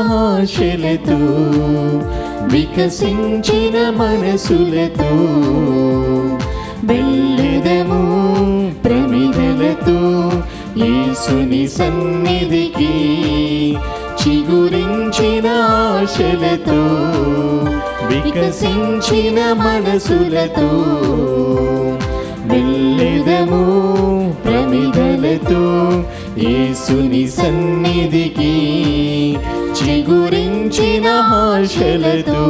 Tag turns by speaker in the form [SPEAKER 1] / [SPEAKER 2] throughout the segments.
[SPEAKER 1] ఆశలతో వికసించిన మనసులతో వెళ్ళెదము ప్రమిదలతో యేసుని సన్నిధికి. చిగురించిన ఆశలతో వికసించిన మనసులతో వెళ్ళెదము ప్రమిదలతో యేసుని సన్నిధికి. చిగురించిన ఆశలతో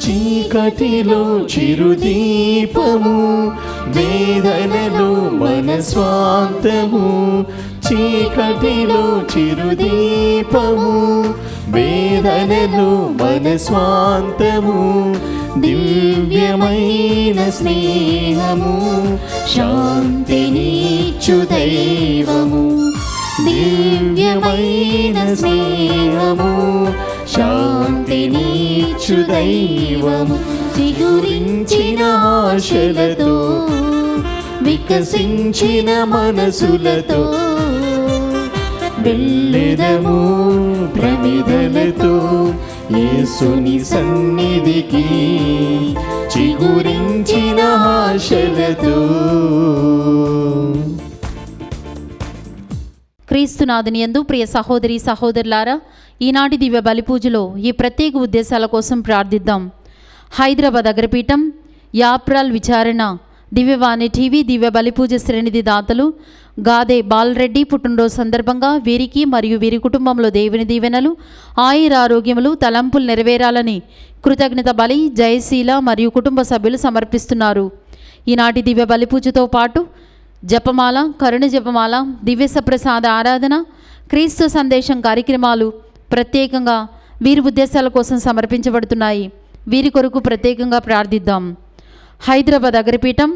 [SPEAKER 1] చీకటిలో చిరుదీపము, వేదనలో మన స్వాంతము. చీకటిలో చిరుదీపము, వేదనలో మన స్వాంతము. దివ్యమైన స్నేహము, శాంతినిచ్చు దైవము. దివ్యమైన స్నేహము, శాంతినిచ్చు దైవము. చిగురించిన ఆశలతో వికసించిన మనసులతో వెళ్ళెదము ప్రమిదలతో యేసుని సన్నిధికి. చిగురించిన ఆశలతో.
[SPEAKER 2] క్రీస్తునాథుని యందు ప్రియ సహోదరి సహోదరులారా, ఈనాటి దివ్య బలిపూజలో ఈ ప్రత్యేక ఉద్దేశాల కోసం ప్రార్థిద్దాం. హైదరాబాద్ అగ్రపీఠం యాప్రాల్ విచారణ దివ్యవాణి టీవీ దివ్య బలిపూజ శ్రేణిధి దాతలు గాదే బాలరెడ్డి పుట్టినరోజు సందర్భంగా వీరికి మరియు వీరి కుటుంబంలో దేవుని దీవెనలు, ఆయురారోగ్యములు, తలంపులు నెరవేరాలని కృతజ్ఞత బలి జయశీల మరియు కుటుంబ సభ్యులు సమర్పిస్తున్నారు. ఈనాటి దివ్య బలిపూజతో పాటు జపమాల, కరుణ జపమాల, దివ్య సప్రసాద ఆరాధన, క్రీస్తు సందేశం కార్యక్రమాలు ప్రత్యేకంగా వీరి ఉద్దేశాల కోసం సమర్పించబడుతున్నాయి. వీరి కొరకు ప్రత్యేకంగా ప్రార్థిద్దాం. హైదరాబాద్ అగ్రపీఠం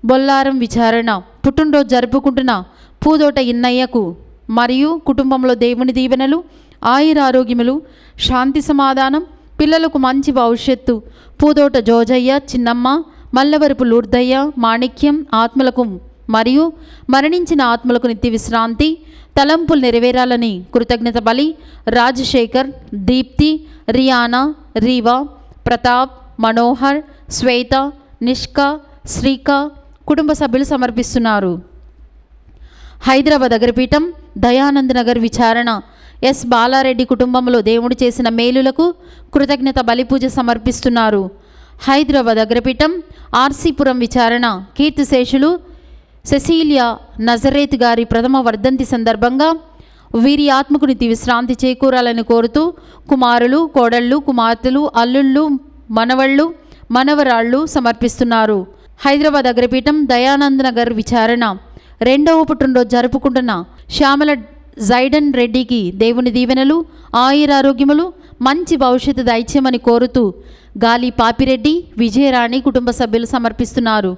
[SPEAKER 2] బొల్లారం విచారణ పుట్టినరోజు జరుపుకుంటున్న పూదోట ఇన్నయ్యకు మరియు కుటుంబంలో దేవుని దీవెనలు, ఆయురారోగ్యములు, శాంతి సమాధానం, పిల్లలకు మంచి భవిష్యత్తు. పూదోట జోజయ్య, చిన్నమ్మ, మల్లవరపు లూర్దయ్య, మాణిక్యం ఆత్మలకు మరియు మరణించిన ఆత్మలకు నిత్య విశ్రాంతి, తలంపులు నెరవేరాలని కృతజ్ఞత బలి రాజశేఖర్, దీప్తి, రియానా, రీవా, ప్రతాప్, మనోహర్, శ్వేత, నిష్క, శ్రీక కుటుంబ సభ్యులు సమర్పిస్తున్నారు. హైదరాబాద్ అగ్రపీఠం దయానంద్ నగర్ విచారణ ఎస్ బాలారెడ్డి కుటుంబంలో దేవుడు చేసిన మేలులకు కృతజ్ఞత బలిపూజ సమర్పిస్తున్నారు. హైదరాబాద్ అగ్రపీఠం ఆర్సీపురం విచారణ కీర్తిశేషులు సెసీలియా నజరేత్ గారి ప్రథమ వర్ధంతి సందర్భంగా వీరి ఆత్మకు నిత్య విశ్రాంతి చేకూరాలని కోరుతూ కుమారులు, కోడళ్ళు, కుమార్తెలు, అల్లుళ్ళు, మనవళ్ళు, మనవరాళ్ళు సమర్పిస్తున్నారు. హైదరాబాద్ అగ్రపీఠం దయానంద్ నగర్ విచారణ రెండవ పుట్టినరోజు జరుపుకుంటున్న శ్యామల జైడన్ రెడ్డికి దేవుని దీవెనలు, ఆయురారోగ్యములు, మంచి భవిష్యత్తు దైత్యమని కోరుతూ గాలి పాపిరెడ్డి, విజయరాణి కుటుంబ సభ్యులు సమర్పిస్తున్నారు.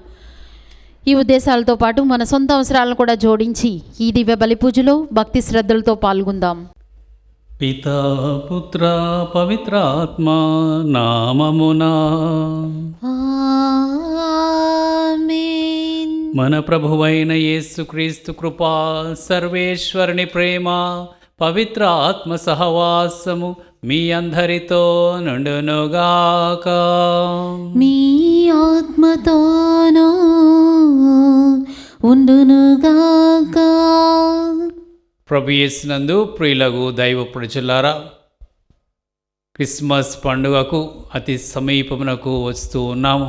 [SPEAKER 2] ఈ ఉద్దేశాలతో పాటు మన సొంత అవసరాలను కూడా జోడించి ఈ దివ్య బలిపూజలో భక్తి శ్రద్ధలతో పాల్గొందాం.
[SPEAKER 3] పితా పుత్ర పవిత్రాత్మ నామమునా
[SPEAKER 2] ఆమేన్.
[SPEAKER 3] మన ప్రభువైన యేసుక్రీస్తు కృపా, సర్వేశ్వరుని ప్రేమ, పవిత్ర ఆత్మ సహవాసము మీ అందరితో నుండునుగాక.
[SPEAKER 2] మీ ఆత్మతోనూ ఉండునుగాక.
[SPEAKER 3] ప్రభు యేసునందు ప్రియులగు దైవ ప్రజలారా, క్రిస్మస్ పండుగకు అతి సమీపమునకు వస్తూ ఉన్నాము.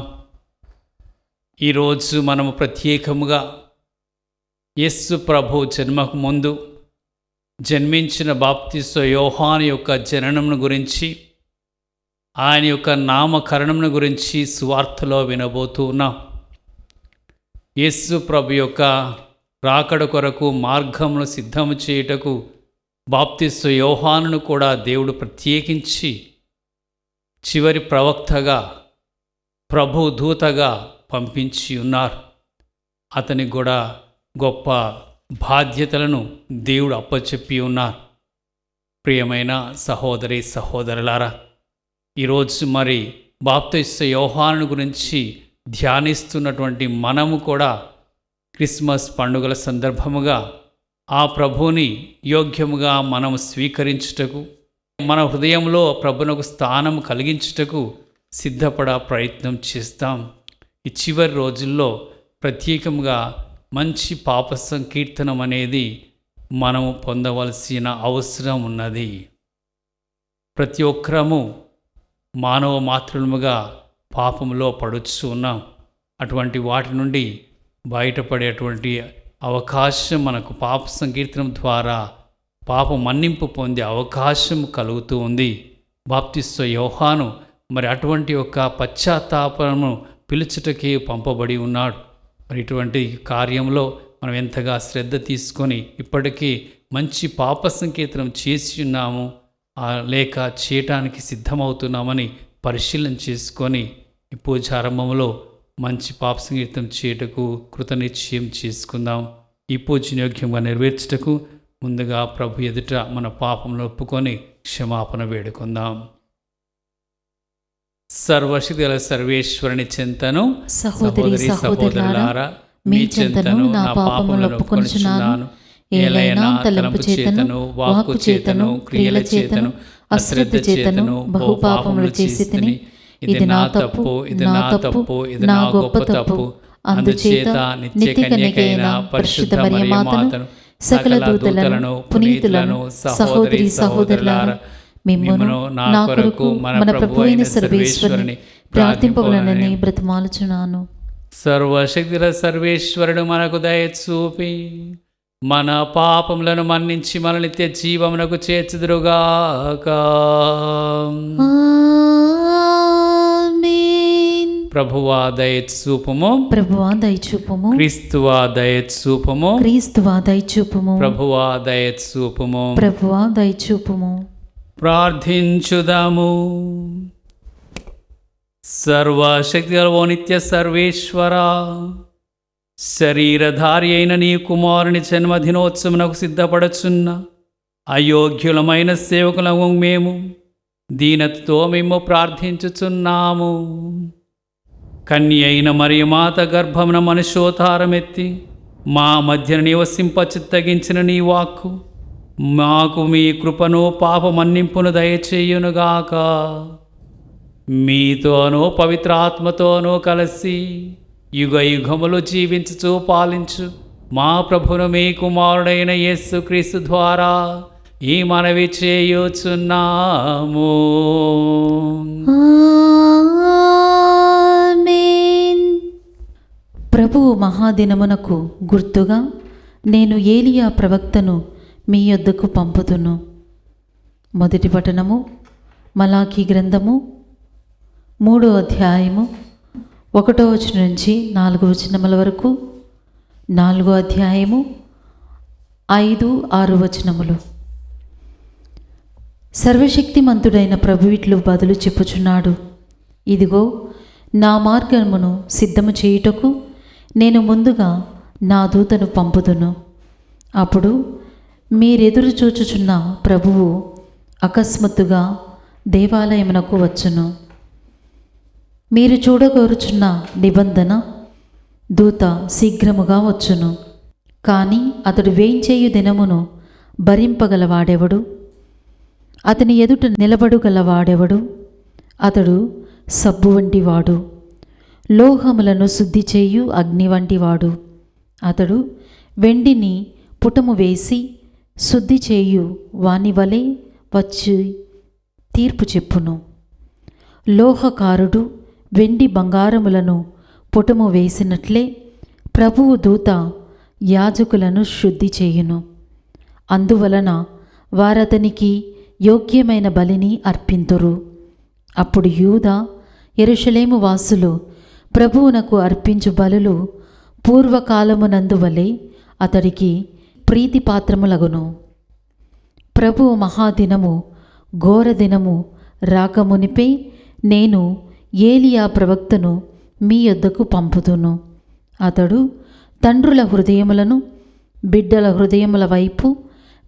[SPEAKER 3] ఈరోజు మనము ప్రత్యేకముగా యేసు ప్రభు జన్మకు ముందు జన్మించిన బాప్తిస్మ యోహాను యొక్క జననమును గురించి, ఆయన యొక్క నామకరణమును గురించి సువార్తలో వినబోతూ ఉన్నాం. యేసు ప్రభు యొక్క రాకడ కొరకు మార్గమును సిద్ధము చేయుటకు బాప్తిస్మ యోహానును కూడా దేవుడు ప్రత్యేకించి చివరి ప్రవక్తగా, ప్రభు దూతగా పంపించి ఉన్నారు. అతనికి కూడా గొప్ప బాధ్యతలను దేవుడు అప్పచెప్పి ఉన్నారు. ప్రియమైన సహోదరి సహోదరులారా, ఈరోజు మరి బాప్తిస్మ యోహాను గురించి ధ్యానిస్తున్నటువంటి మనము కూడా క్రిస్మస్ పండుగల సందర్భముగా ఆ ప్రభువుని యోగ్యముగా మనం స్వీకరించుటకు, మన హృదయంలో ప్రభునకు స్థానం కలిగించుటకు సిద్ధపడ ప్రయత్నం చేస్తాం. ఈ చివరి రోజుల్లో ప్రత్యేకంగా మంచి పాప సంకీర్తనం అనేది మనము పొందవలసిన అవసరం ఉన్నది. ప్రతి ఒక్కరము మానవ మాత్రులముగా పాపంలో పడుచు ఉన్నాం. అటువంటి వాటి నుండి బయటపడేటువంటి అవకాశం మనకు పాప సంకీర్తనం ద్వారా పాప మన్నింపు పొందే అవకాశం కలుగుతూ ఉంది. బాప్తిస్మ యోహాను మరి అటువంటి యొక్క పశ్చాత్తాపము పిలుచుటకే పంపబడి ఉన్నాడు. మరి ఇటువంటి కార్యంలో మనం ఎంతగా శ్రద్ధ తీసుకొని ఇప్పటికీ మంచి పాప సంకీర్తనం చేసి ఉన్నాము లేక చేయటానికి సిద్ధమవుతున్నామని పరిశీలన చేసుకొని ఈ పూజారంభంలో మంచి పాప సంకీర్తనం చేయుటకు కృతనిశ్చయం చేసుకుందాం. ఈ పూజను యోగ్యంగా నెరవేర్చుటకు ముందుగా ప్రభు ఎదుట మన పాపంలో ఒప్పుకొని క్షమాపణ వేడుకుందాం. సర్వశక్తిగల సర్వేశ్వరుని చెంతను
[SPEAKER 2] సహోదరి సహోదరులారా, మీ చెంతను నా పాపములను ఒప్పుకొనుచున్నాను. ఏలైనా తలంపు చేతను, వాక్కు చేతను, క్రియల చేతను, అశ్రద్ధ చేతను బహు పాపములు చేసి తిని, ఇది నా తప్పు, ఇది నా తప్పు, ఇది నా గొప్ప తప్పు. అందుచేత నిత్య కన్యకైన పరిశుద్ధ మరియమాతను, సకల దూతలను, పునీతులను, సహోదరి సహోదరులారా, మిమ్మును నా కొరకు మన ప్రభువైన సర్వేశ్వరుని ప్రార్థింపవలనని బ్రతిమాలుచున్నాను.
[SPEAKER 3] సర్వశక్తిగల సర్వేశ్వరుడు మనకు దయ చూపి మన పాపములను మన్నించి మన నిత్య జీవమునకు చేర్చుదురుగాక.
[SPEAKER 2] ఆమేన్.
[SPEAKER 3] ప్రభువా దయ చూపుము,
[SPEAKER 2] ప్రభువా దయచూపుము.
[SPEAKER 3] క్రీస్తువా దయ చూపుము,
[SPEAKER 2] క్రీస్తువా దయచూపుము.
[SPEAKER 3] ప్రభువా దయ చూపుము.
[SPEAKER 2] ప్రభువా దయచూపుము.
[SPEAKER 3] ప్రార్థించుదాము. సర్వశక్తిగల ఓ నిత్య సర్వేశ్వరా, శరీరధారి అయిన నీ కుమారుని జన్మదినోత్సవమునకు సిద్ధపడుచున్న అయోగ్యులమైన సేవకులము మేము దీనతతో మేము ప్రార్థించుచున్నాము. కన్య అయిన మరియమాత గర్భమున మనుష్యోతారమెత్తి మా మధ్యన నివసింపచిత్తగించిన నీ వాక్కు మాకు మీ కృపను పాప మన్నింపును దయచేయునుగాక. మీతోనూ పవిత్రాత్మతోనూ కలిసి యుగ యుగములు జీవించుచు పాలించు మా ప్రభును మీ కుమారుడైన యేసుక్రీస్తు ద్వారా ఈ మనవి చేయుచున్నాము.
[SPEAKER 2] ఆమేన్. ప్రభువు మహాదినమునకు గుర్తుగా నేను ఏలియా ప్రవక్తను మీ యొద్దకు పంపుతును. మొదటి పఠనము మలాకీ గ్రంథము 3వ అధ్యాయము 1వ వచనం నుంచి 4వ వచనముల వరకు, 4వ అధ్యాయము 5, 6 వచనములు. సర్వశక్తిమంతుడైన ప్రభు ఇట్లు బదులు చెప్పుచున్నాడు. ఇదిగో నా మార్గమును సిద్ధము చేయుటకు నేను ముందుగా నా దూతను పంపుదును. అప్పుడు మీరెదురు చూచుచున్న ప్రభువు అకస్మాత్తుగా దేవాలయమునకు వచ్చును. మీరు చూడగోరుచున్న నిబంధన దూత శీఘ్రముగా వచ్చును. కానీ అతడు వేయించేయు దినమును భరింపగలవాడెవడు? అతని ఎదుట నిలబడుగలవాడెవడు? అతడు సబ్బు వంటివాడు, లోహములను శుద్ధి చేయు అగ్ని వంటివాడు. అతడు వెండిని పుటము వేసి శుద్ధి చేయు వాని వలె వచ్చి తీర్పు చెప్పును. లోహకారుడు వెండి బంగారములను పుటము వేసినట్లే ప్రభువు దూత యాజకులను శుద్ధి చేయును. అందువలన వారతనికి యోగ్యమైన బలిని అర్పింతురు. అప్పుడు యూదా యెరూషలేము వాసులు ప్రభువునకు అర్పించు బలులు పూర్వకాలమునందువలే అతడికి ప్రీతిపాత్రములగును. ప్రభువు మహాదినము ఘోర దినము రాకమునిపే నేను ఏలియా ప్రవక్తను మీ యొద్దకు పంపుదును. అతడు తండ్రుల హృదయములను బిడ్డల హృదయముల వైపు,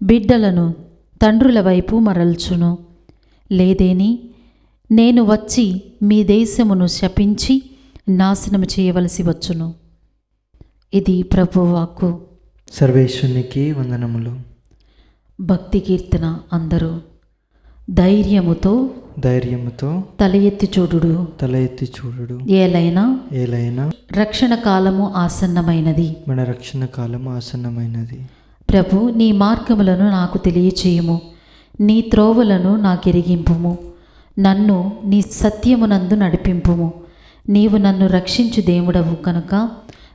[SPEAKER 2] బిడ్డలను తండ్రుల వైపు మరల్చును. లేదేని నేను వచ్చి మీ దేశమును శపించి నాశనము చేయవలసి వచ్చును. ఇది ప్రభువాక్కు.
[SPEAKER 1] సర్వేశ్వరునికి వందనములు.
[SPEAKER 2] భక్తి కీర్తన. అందరూ ధైర్యముతో తల ఎత్తి చూడుడు. ఏలైనా రక్షణ కాలము ఆసన్నమైనది.
[SPEAKER 1] మన రక్షణ కాలము ఆసన్నమైనది.
[SPEAKER 2] ప్రభు, నీ మార్గములను నాకు తెలియచేయుము, నీ త్రోవలను నాకెరిగింపుము. నన్ను నీ సత్యమునందు నడిపింపుము. నీవు నన్ను రక్షించు దేవుడవు కనుక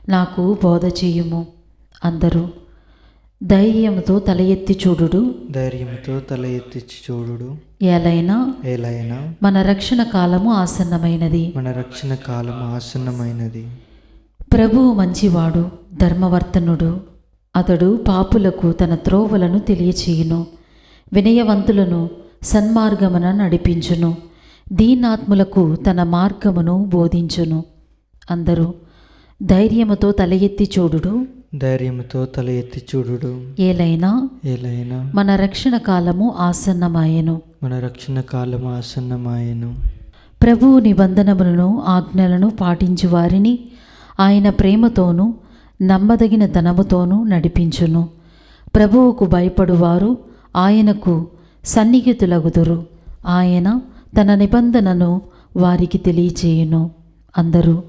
[SPEAKER 2] నాకు బోధ చేయుము. అందరూ ధైర్యముతో తల ఎత్తి చూడుడు. ఏలైనా మన రక్షణ కాలము ఆసన్నమైనది. ప్రభువు మంచివాడు, ధర్మవర్తనుడు. అతడు పాపులకు తన త్రోవలను తెలియచేయును, వినయవంతులను సన్మార్గమున నడిపించును, దీనాత్ములకు తన మార్గమును బోధించును. అందరూ ధైర్యముతో తల ఎత్తి చూడుడు. ఏలైనా మన రక్షణ కాలము ఆసన్నమాయెను. ప్రభువు నిబంధనములను ఆజ్ఞలను పాటించు వారిని ఆయన ప్రేమతోనూ నమ్మదగిన తనముతోనూ నడిపించును. ప్రభువుకు భయపడువారు ఆయనకు సన్నిహితులగుదురు. ఆయన తన నిబంధనను వారికి తెలియచేయును. అందరూ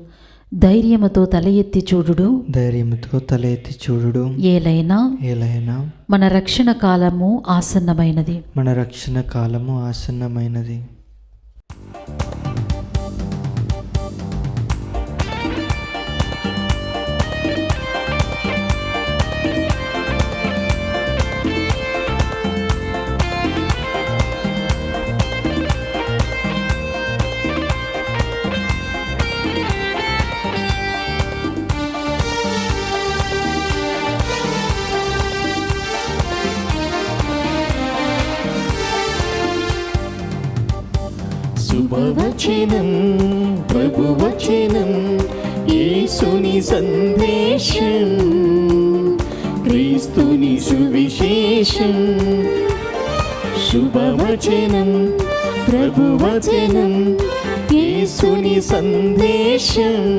[SPEAKER 2] ధైర్యముతో తల ఎత్తి చూడుడు. ఏలైనా మన రక్షణ కాలము ఆసన్నమైనది.
[SPEAKER 1] శుభవచనం, ప్రభువచనం, యేసుని సందేశం, క్రీస్తుని సువిశేషం. శుభవచనం, ప్రభువచనం, యేసుని సందేశం,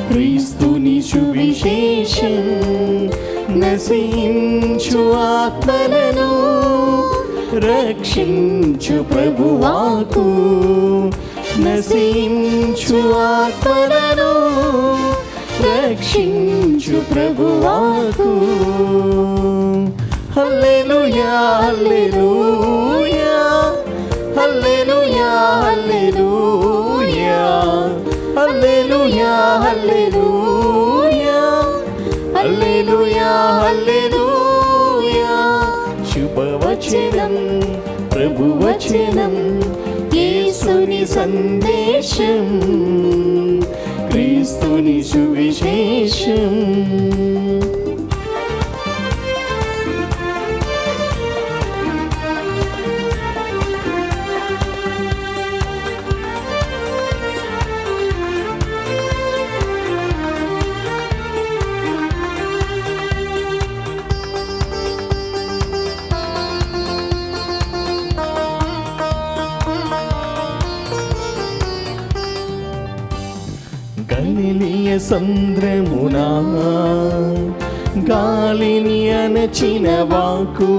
[SPEAKER 1] క్రీస్తుని సువిశేషం. నశించు ఆత్మలను రక్షించు ప్రభువాకు. నశించు ఆత్మలను రక్షించు ప్రభువాకు. హల్లెలూయా, హల్లెలూయా, హల్లెలూయా, హల్లెలూయా, హల్లెలూయా, హల్లెలూయా, హల్లెలూయా, హల్లెలూయా. శుభవచనం, ప్రభువచనం, యేసుని సందేశం, క్రీస్తుని సువిశేషం. గలిలియ సంద్రమునా గాలిని అణచిన వాకు,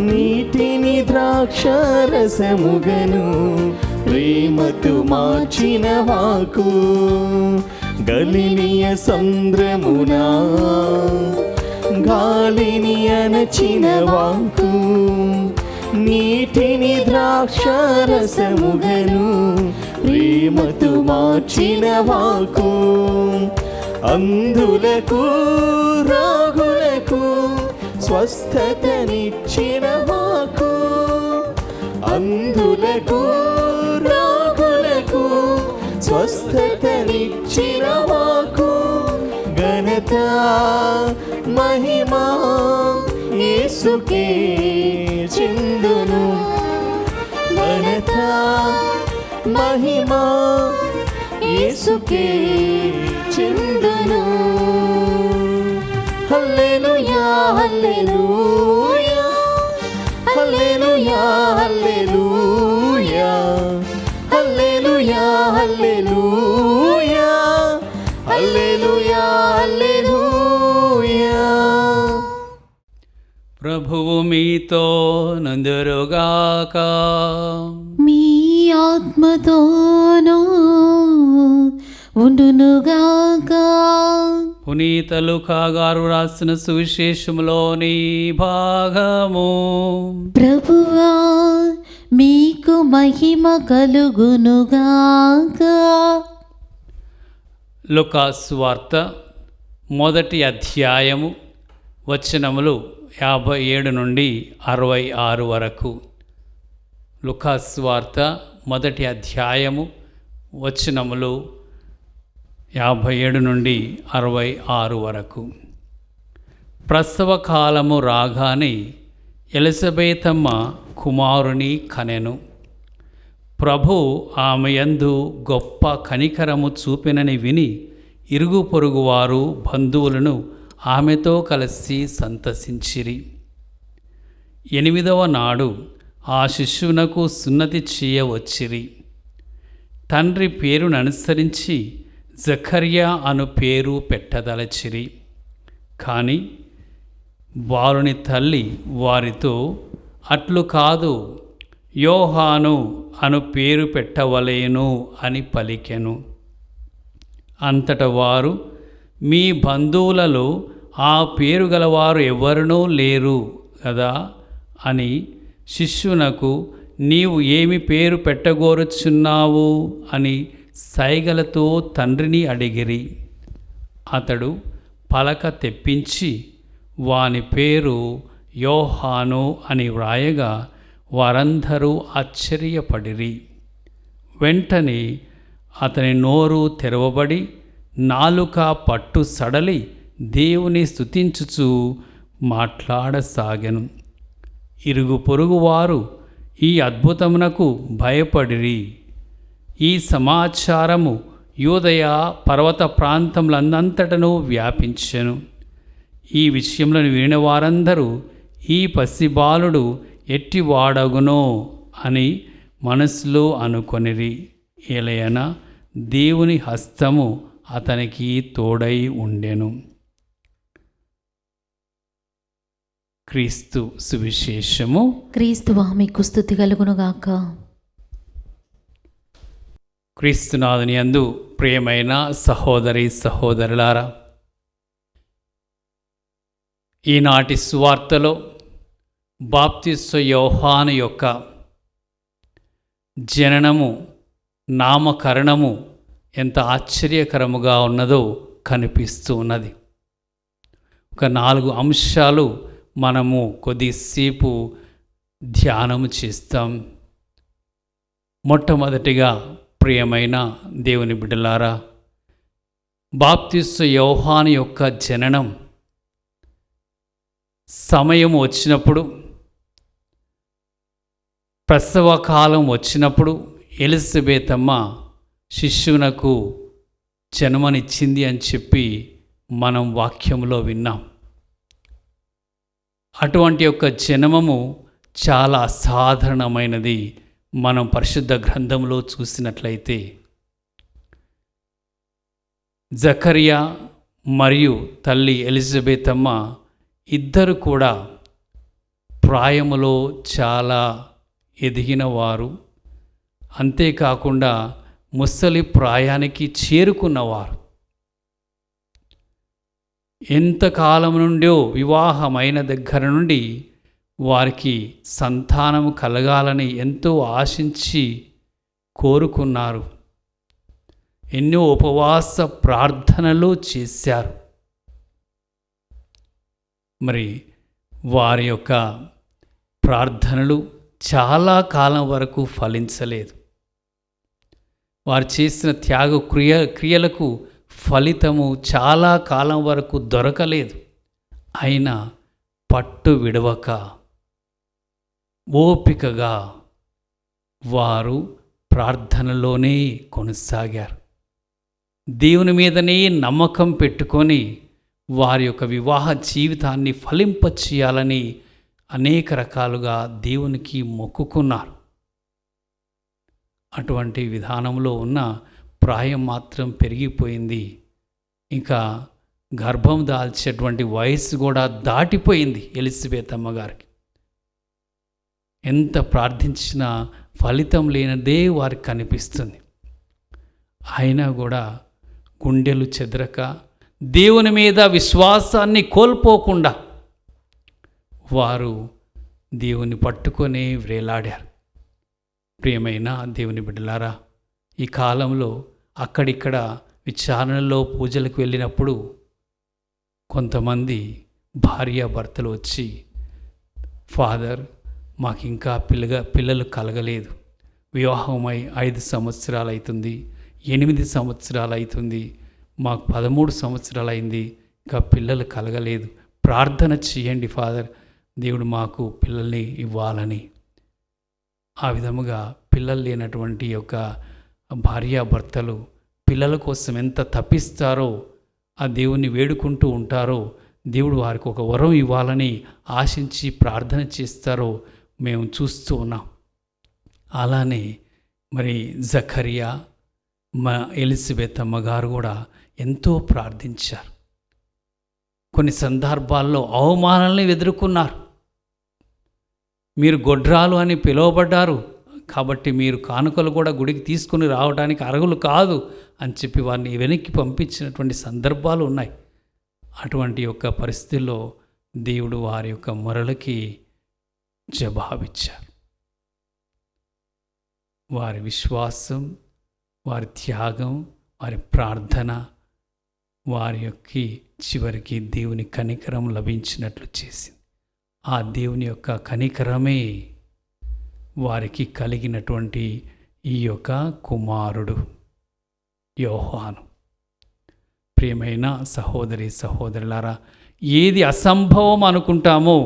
[SPEAKER 1] నీటిని ద్రాక్షరసముగను ప్రేమతో మార్చిన వాకు. గలిలియ సంద్రమునా గాలిని అణచిన వాకు, నీటిని ద్రాక్షరసముగను ప్రేమతో మార్చిన వాకు. అంధులకు రోగులకు స్వస్థతనిచ్చిన వాకు. అంధులకు రోగులకు స్వస్థతనిచ్చిన వాకు. ఘన ఘనత మహిమా యేసుకే చెందును. ఘనత మహిమా యేసుకే చెందును. హల్లెలూయా హల్లెలూయా హల్లెలూయా హల్లెలూయా హల్లెలూయా హల్లెలూయా హల్లెలూయా హల్లెలూయా.
[SPEAKER 3] ప్రభువు మీతో నందురుగాక.
[SPEAKER 2] మీ ఆత్మతోనూ ఉండునుగాక.
[SPEAKER 3] పునీత లూకా గారు రాసిన సువిశేషములోని భాగము.
[SPEAKER 2] ప్రభువా మీకు మహిమ కలుగునుగాక.
[SPEAKER 3] లూకా సువార్త 1వ అధ్యాయము వచనములు 57 నుండి 66 వరకు. లూకా సువార్త 1వ అధ్యాయము వచనములు 57 నుండి 66 వరకు. ప్రసవ కాలము రాగానే ఎలిజబెతమ్మ కుమారుని కనెను. ప్రభు ఆమె యందు గొప్ప కనికరము చూపినని విని ఇరుగు పొరుగువారు బంధువులను ఆమెతో కలిసి సంతసించిరి. 8వ నాడు ఆ శిశువునకు సున్నతి చేయవచ్చిరి. తండ్రి పేరును అనుసరించి జకర్యా అను పేరు పెట్టదలచిరి. కానీ బాలుని తల్లి వారితో, అట్లు కాదు, యోహాను అను పేరు పెట్టవలేను అని పలికెను. అంతట వారు, మీ బంధువులలో ఆ పేరు గలవారు ఎవరునూ లేరు కదా అని శిష్యునకు, నీవు ఏమి పేరు పెట్టగోరుచున్నావు అని సైగలతో తండ్రిని అడిగిరి. అతడు పలక తెప్పించి వాని పేరు యోహాను అని వ్రాయగా వారందరూ ఆశ్చర్యపడిరి. వెంటనే అతని నోరు తెరవబడి నాలుక పట్టు సడలి దేవుని స్తుతించుచు మాట్లాడసాగెను. ఇరుగు పొరుగు వారు ఈ అద్భుతమునకు భయపడిరి. ఈ సమాచారము యూదయ పర్వత ప్రాంతములందంతటను వ్యాపించెను. ఈ విషయంలో వినిన వారందరూ, ఈ పసిబాలుడు ఎట్టివాడగునో అని మనసులో అనుకొనిరి. ఎలయన దేవుని హస్తము అతనికి తోడై ఉండెను. క్రీస్తు సువిశేషము.
[SPEAKER 2] క్రీస్తువా మీకు స్తుతి కలుగునుగాక.
[SPEAKER 3] క్రీస్తునాథుని యందు ప్రియమైన సహోదరి సహోదరులారా, ఈనాటి సువార్తలో బాప్తిస్మ యోహాను యొక్క జననము, నామకరణము ఎంత ఆశ్చర్యకరముగా ఉన్నదో కనిపిస్తూ ఉన్నది. ఒక 4 అంశాలు మనము కొద్దిసేపు ధ్యానము చేస్తాం. మొట్టమొదటిగా ప్రియమైన దేవుని బిడ్డలారా, బాప్తిస్మ యోహాను యొక్క జననం సమయం వచ్చినప్పుడు, ప్రసవ కాలం వచ్చినప్పుడు ఎలిజబెతమ్మ శిశువునకు జన్మనిచ్చింది అని చెప్పి మనం వాక్యంలో విన్నాం. అటువంటి యొక్క జన్మము చాలా అసాధారణమైనది. మనం పరిశుద్ధ గ్రంథంలో చూసినట్లయితే జకర్యా మరియు తల్లి ఎలిజబెతమ్మ ఇద్దరు కూడా ప్రాయములో చాలా ఎదిగినవారు, అంతేకాకుండా ముసలి ప్రాయానికి చేరుకున్నవారు. ఎంతకాలం నుండో వివాహమైన దగ్గర నుండి వారికి సంతానము కలగాలని ఎంతో ఆశించి కోరుకున్నారు. ఎన్నో ఉపవాస ప్రార్థనలు చేశారు. మరి వారి యొక్క ప్రార్థనలు చాలా కాలం వరకు ఫలించలేదు. వారు చేసిన త్యాగ క్రియలకు ఫలితము చాలా కాలం వరకు దొరకలేదు. అయినా పట్టు విడవక ఓపికగా వారు ప్రార్థనలోనే కొనసాగారు. దేవుని మీదనే నమ్మకం పెట్టుకొని వారి యొక్క వివాహ జీవితాన్ని ఫలింపచేయాలని అనేక రకాలుగా దేవునికి మొక్కుకున్నారు. అటువంటి విధానంలో ఉన్న ప్రాయం మాత్రం పెరిగిపోయింది. ఇంకా గర్భం దాల్చేటువంటి వయస్సు కూడా దాటిపోయింది ఎలిజబెత్ అమ్మగారికి. ఎంత ప్రార్థించినా ఫలితం లేనిదే వారికి కనిపిస్తుంది. అయినా కూడా గుండెలు చెదరక దేవుని మీద విశ్వాసాన్ని కోల్పోకుండా వారు దేవుని పట్టుకొని వ్రేలాడారు. ప్రియమైన దేవుని బిడ్డలారా, ఈ కాలంలో అక్కడిక్కడ విచారణలో పూజలకు వెళ్ళినప్పుడు కొంతమంది భార్యాభర్తలు వచ్చి, ఫాదర్ మాకు ఇంకా పిల్లలు కలగలేదు, వివాహమై 5 సంవత్సరాలు అవుతుంది, 8 సంవత్సరాలు అవుతుంది, మాకు 13 సంవత్సరాలు అయింది, ఇంకా పిల్లలు కలగలేదు, ప్రార్థన చేయండి ఫాదర్, దేవుడు మాకు పిల్లల్ని ఇవ్వాలని. ఆ విధముగా పిల్లలు లేనటువంటి యొక్క భార్యాభర్తలు పిల్లల కోసం ఎంత తప్పిస్తారో, ఆ దేవుణ్ణి వేడుకుంటూ ఉంటారో, దేవుడు వారికి ఒక వరం ఇవ్వాలని ఆశించి ప్రార్థన చేస్తారో మేము చూస్తూ ఉన్నాం. అలానే మరి జకరియా, మా ఎలిజబెత్ అమ్మగారు కూడా ఎంతో ప్రార్థించారు. కొన్ని సందర్భాల్లో అవమానాలని ఎదుర్కొన్నారు. మీరు గొడ్రాలు అని పిలువబడ్డారు కాబట్టి మీరు కానుకలు కూడా గుడికి తీసుకుని రావడానికి అర్హులు కాదు అని చెప్పి వారిని వెనక్కి పంపించినటువంటి సందర్భాలు ఉన్నాయి. అటువంటి యొక్క పరిస్థితుల్లో దేవుడు వారి యొక్క మొరలకి జవాబిచ్చారు. వారి విశ్వాసం, వారి త్యాగం, వారి ప్రార్థన వారి యొక్క చివరికి దేవుని కనికరం లభించినట్లు చేసింది. ఆ దేవుని యొక్క కనికరమే వారికి కలిగినటువంటి ఈ యొక్క కుమారుడు యోహాను. ప్రియమైన సహోదరి సహోదరులారా, ఏది అసంభవం అనుకుంటామో,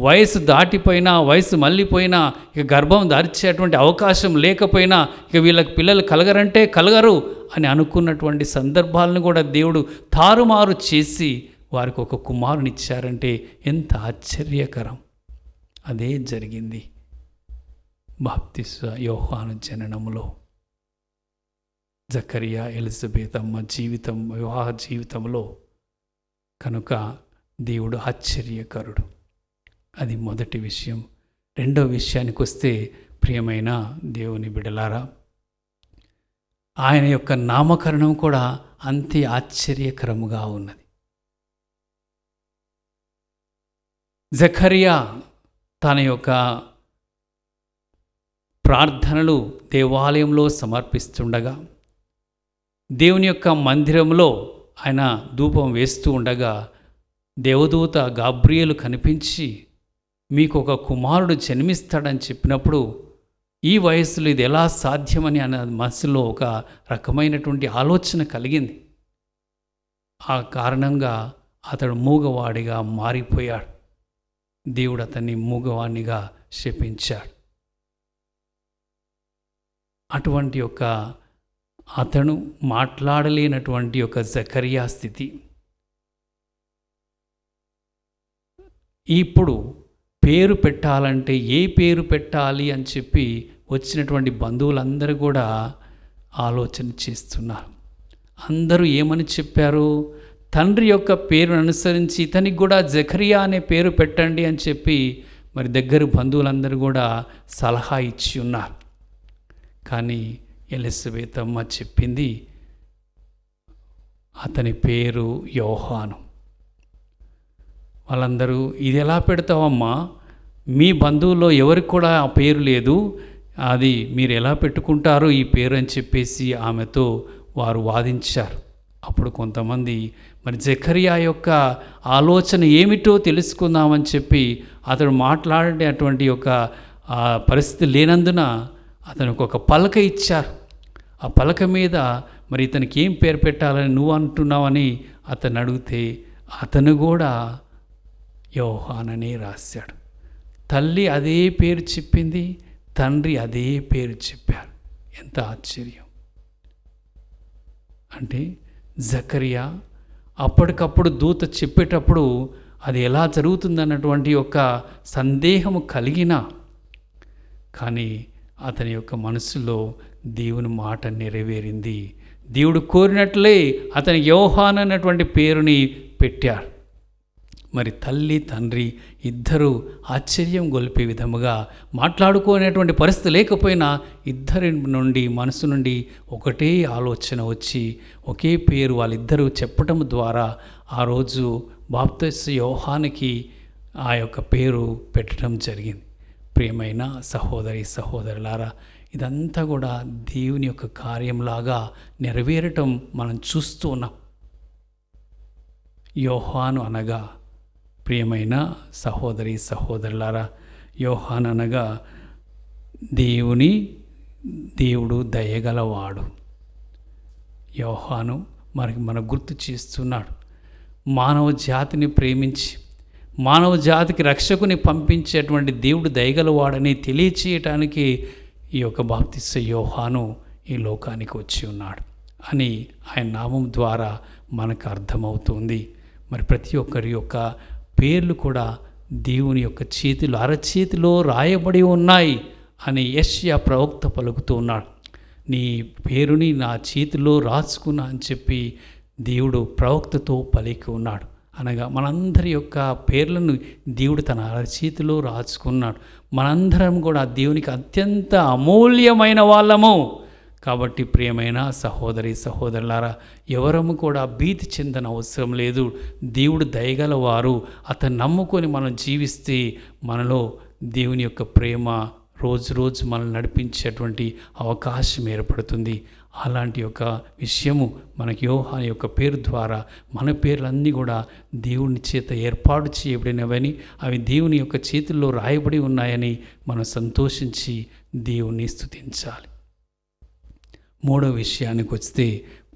[SPEAKER 3] వయసు దాటిపోయినా, వయసు మళ్ళీపోయినా, ఇక గర్భం దాల్చేటువంటి అవకాశం లేకపోయినా, ఇక వీళ్ళకి పిల్లలు కలగరంటే కలగరు అని అనుకున్నటువంటి సందర్భాలను కూడా దేవుడు తారుమారు చేసి వారికి ఒక కుమారుని ఇచ్చారంటే ఎంత ఆశ్చర్యకరం. అదే జరిగింది బాప్తిస్మ యోహాను జననములో. జకరియా ఎలిజబెత్ అమ్మ జీవితం, వివాహ జీవితంలో కనుక దేవుడు ఆశ్చర్యకరుడు. అది మొదటి విషయం. రెండవ విషయానికి వస్తే, ప్రియమైన దేవుని బిడలారా, ఆయన యొక్క నామకరణం కూడా అంతే ఆశ్చర్యకరముగా ఉన్నది. జకరియా తన యొక్క ప్రార్థనలు దేవాలయంలో సమర్పిస్తుండగా, దేవుని యొక్క మందిరంలో ఆయన ధూపం వేస్తూ ఉండగా, దేవదూత గాబ్రియేలు కనిపించి మీకు ఒక కుమారుడు జన్మిస్తాడని చెప్పినప్పుడు, ఈ వయసులో ఇది ఎలా సాధ్యమని అన్న మనసులో ఒక రకమైనటువంటి ఆలోచన కలిగింది. ఆ కారణంగా అతడు మూగవాడిగా మారిపోయాడు. దేవుడు అతన్ని మూగవాణిగా శపించాడు. అటువంటి యొక్క అతను మాట్లాడలేనటువంటి ఒక జకరియా స్థితి. ఇప్పుడు పేరు పెట్టాలంటే ఏ పేరు పెట్టాలి అని చెప్పి వచ్చినటువంటి బంధువులందరూ కూడా ఆలోచన చేస్తున్నారు. అందరూ ఏమని చెప్పారు? తండ్రి యొక్క పేరును అనుసరించి ఇతనికి కూడా జకరియా అనే పేరు పెట్టండి అని చెప్పి మరి దగ్గర బంధువులందరూ కూడా సలహా ఇచ్చి ఉన్నారు. కానీ ఎలిజబెత్ అమ్మ చెప్పింది, అతని పేరు యోహాను. వాళ్ళందరూ ఇది ఎలా పెడతావమ్మా, మీ బంధువుల్లో ఎవరికి కూడా ఆ పేరు లేదు, అది మీరు ఎలా పెట్టుకుంటారో ఈ పేరు అని చెప్పేసి ఆమెతో వారు వాదించారు. అప్పుడు కొంతమంది మరి జకరియా యొక్క ఆలోచన ఏమిటో తెలుసుకుందామని చెప్పి అతడు మాట్లాడేటువంటి యొక్క పరిస్థితి లేనందున అతనికి ఒక పలక ఇచ్చారు. ఆ పలక మీద మరి ఇతనికి ఏం పేరు పెట్టాలని నువ్వు అంటున్నావని అతను అడిగితే అతను కూడా యోహాననే రాశాడు. తల్లి అదే పేరు చెప్పింది, తండ్రి అదే పేరు చెప్పారు. ఎంత ఆశ్చర్యం! అంటే జకరియా అప్పటికప్పుడు దూత చెప్పేటప్పుడు అది ఎలా జరుగుతుందన్నటువంటి ఒక సందేహము కలిగినా కానీ అతని యొక్క మనసులో దేవుని మాట నెరవేరింది. దేవుడు కోరినట్లే అతని యోహాను అన్నటువంటి పేరుని పెట్టారు. మరి తల్లి తండ్రి ఇద్దరు ఆశ్చర్యం గొలిపే విధముగా మాట్లాడుకోనేటువంటి పరిస్థితి లేకపోయినా ఇద్దరి నుండి మనసు నుండి ఒకటే ఆలోచన వచ్చి ఒకే పేరు వాళ్ళిద్దరూ చెప్పటం ద్వారా ఆ రోజు బాప్తిస్మ యోహానుకి ఆ యొక్క పేరు పెట్టడం జరిగింది. ప్రియమైన సహోదరి సహోదరులారా, ఇదంతా కూడా దేవుని యొక్క కార్యంలాగా నెరవేరటం మనం చూస్తూ ఉన్నాం. యోహాను అనగా ప్రియమైన సహోదరి సహోదరులారా, యోహాను అనగా దేవుడు దయగలవాడు. యోహాను మన గుర్తు చేస్తున్నాడు. మానవ జాతిని ప్రేమించి మానవ జాతికి రక్షకుని పంపించేటువంటి దేవుడు దయగలవాడని తెలియచేయటానికి ఈ యొక్క బాప్తిస్మ యోహాను ఈ లోకానికి వచ్చి ఉన్నాడు అని ఆయన నామం ద్వారా మనకు అర్థమవుతుంది. మరి ప్రతి ఒక్కరి యొక్క పేర్లు కూడా దేవుని యొక్క చేతిలో అరచేతిలో రాయబడి ఉన్నాయి అని యెషయా ప్రవక్త పలుకుతూ ఉన్నాడు. నీ పేరుని నా చేతిలో రాసుకున్నా అని చెప్పి దేవుడు ప్రవక్తతో పలికి ఉన్నాడు. అనగా మనందరి యొక్క పేర్లను దేవుడు తన అరచేతిలో రాసుకున్నాడు. మనందరం కూడా దేవునికి అత్యంత అమూల్యమైన వాళ్ళము. కాబట్టి ప్రియమైన సహోదరి సహోదరులారా, ఎవరము కూడా భీతి చెందన అవసరం లేదు. దేవుడు దయగలవారు. అతను నమ్ముకొని మనం జీవిస్తే మనలో దేవుని యొక్క ప్రేమ రోజు రోజు మనల్ని నడిపించేటువంటి అవకాశం ఏర్పడుతుంది. అలాంటి యొక్క విషయము మనకి యోహాను యొక్క పేరు ద్వారా మన పేర్లన్నీ కూడా దేవుని చేత ఏర్పాటు చేయబడినవని, అవి దేవుని యొక్క చేతుల్లో రాయబడి ఉన్నాయని మనం సంతోషించి దేవుణ్ణి స్తుతించాలి. మూడో విషయానికి వస్తే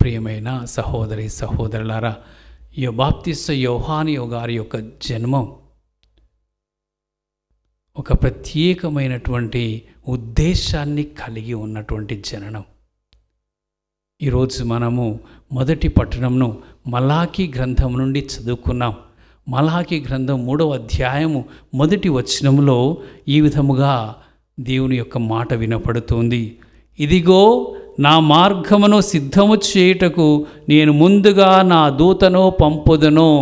[SPEAKER 3] ప్రియమైన సహోదరి సహోదరులారా, బాప్తిస్మ యోహాను గారి యొక్క జన్మం ఒక ప్రత్యేకమైనటువంటి ఉద్దేశాన్ని కలిగి ఉన్నటువంటి జననం. ఈరోజు మనము మొదటి పట్టణంను మలాకీ గ్రంథం నుండి చదువుకున్నాం. మలాకీ గ్రంథం 3వ అధ్యాయము మొదటి వచనంలో ఈ విధముగా దేవుని యొక్క మాట వినపడుతుంది. ఇదిగో నా మార్గమును సిద్ధము చేయుటకు నేను ముందుగా నా దూతను పంపుదును.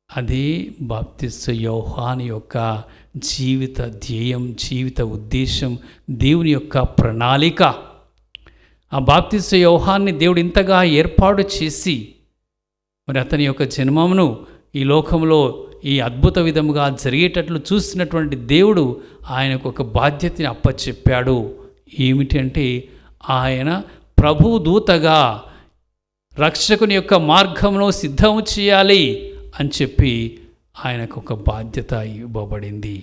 [SPEAKER 3] అది బాప్తిస్మ యోహాను యొక్క జీవిత ధ్యేయం, జీవిత ఉద్దేశం, దేవుని యొక్క ప్రణాళిక. ఆ బాప్తిస్మ యోహాన్ని దేవుడు ఇంతగా ఏర్పాటు చేసి మరి అతని యొక్క జన్మమును ఈ లోకంలో ఈ అద్భుత విధముగా జరిగేటట్లు చూసినటువంటి దేవుడు ఆయనకు ఒక బాధ్యతని అప్పచెప్పాడు. ఏమిటి అంటే ఆయన ప్రభు దూతగా రక్షకుని యొక్క మార్గమును సిద్ధము చేయాలి అని చెప్పి ఆయనకు ఒక బాధ్యత ఇవ్వబడింది.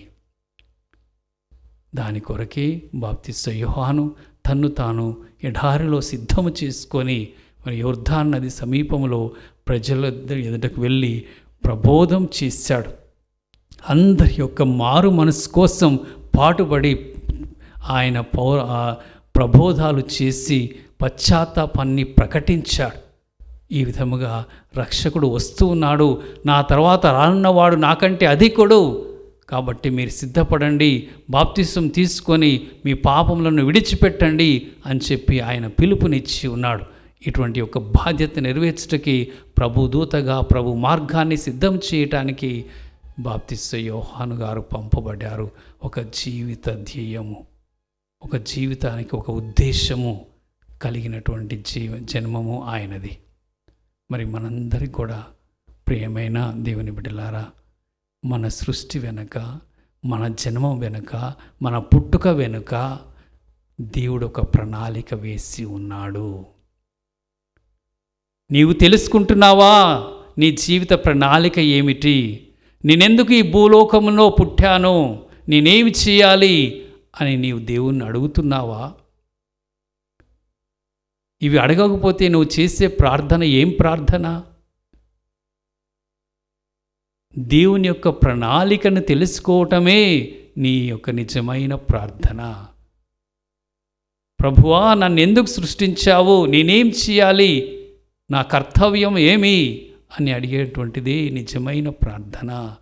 [SPEAKER 3] దాని కొరకే బాప్తిస్మ యోహాను తన్ను తాను ఎడారిలో సిద్ధము చేసుకొని మరి యొర్దాను నది సమీపంలో ప్రజల ఎదుటకు వెళ్ళి ప్రబోధం చేశాడు. అందరి యొక్క మారు మనసు కోసం పాటుపడి ఆయన ప్రబోధాలు చేసి పశ్చాత్తాపాన్ని ప్రకటించాడు. ఈ విధముగా రక్షకుడు వస్తూ ఉన్నాడు, నా తర్వాత రానున్నవాడు నాకంటే అధికుడు, కాబట్టి మీరు సిద్ధపడండి, బాప్తిసం తీసుకొని మీ పాపములను విడిచిపెట్టండి అని చెప్పి ఆయన పిలుపునిచ్చి ఉన్నాడు. ఇటువంటి ఒక బాధ్యత నెరవేర్చడానికి ప్రభు దూతగా ప్రభు మార్గాన్ని సిద్ధం చేయటానికి బాప్తిస్మ యోహాను గారు పంపబడ్డారు. ఒక జీవిత ధ్యేయము, ఒక జీవితానికి ఒక ఉద్దేశము కలిగినటువంటి జన్మము ఆయనది. మరి మనందరికీ కూడా ప్రియమైన దేవుని బిడ్డలారా, మన సృష్టి వెనుక, మన జన్మం వెనుక, మన పుట్టుక వెనుక దేవుడు ఒక ప్రణాళిక వేసి ఉన్నాడు. నీవు తెలుసుకుంటున్నావా నీ జీవిత ప్రణాళిక ఏమిటి? నేనెందుకు ఈ భూలోకంలో పుట్టాను, నేనేమి చేయాలి అని నీవు దేవుణ్ణి అడుగుతున్నావా? ఇవి అడగకపోతే నువ్వు చేసే ప్రార్థన ఏం ప్రార్థన? దేవుని యొక్క ప్రణాళికను తెలుసుకోవటమే నీ యొక్క నిజమైన ప్రార్థన. ప్రభువా, నన్ను ఎందుకు సృష్టించావు? నేనేం చేయాలి? నా కర్తవ్యం ఏమి అని అడిగేటువంటిది నిజమైన ప్రార్థన.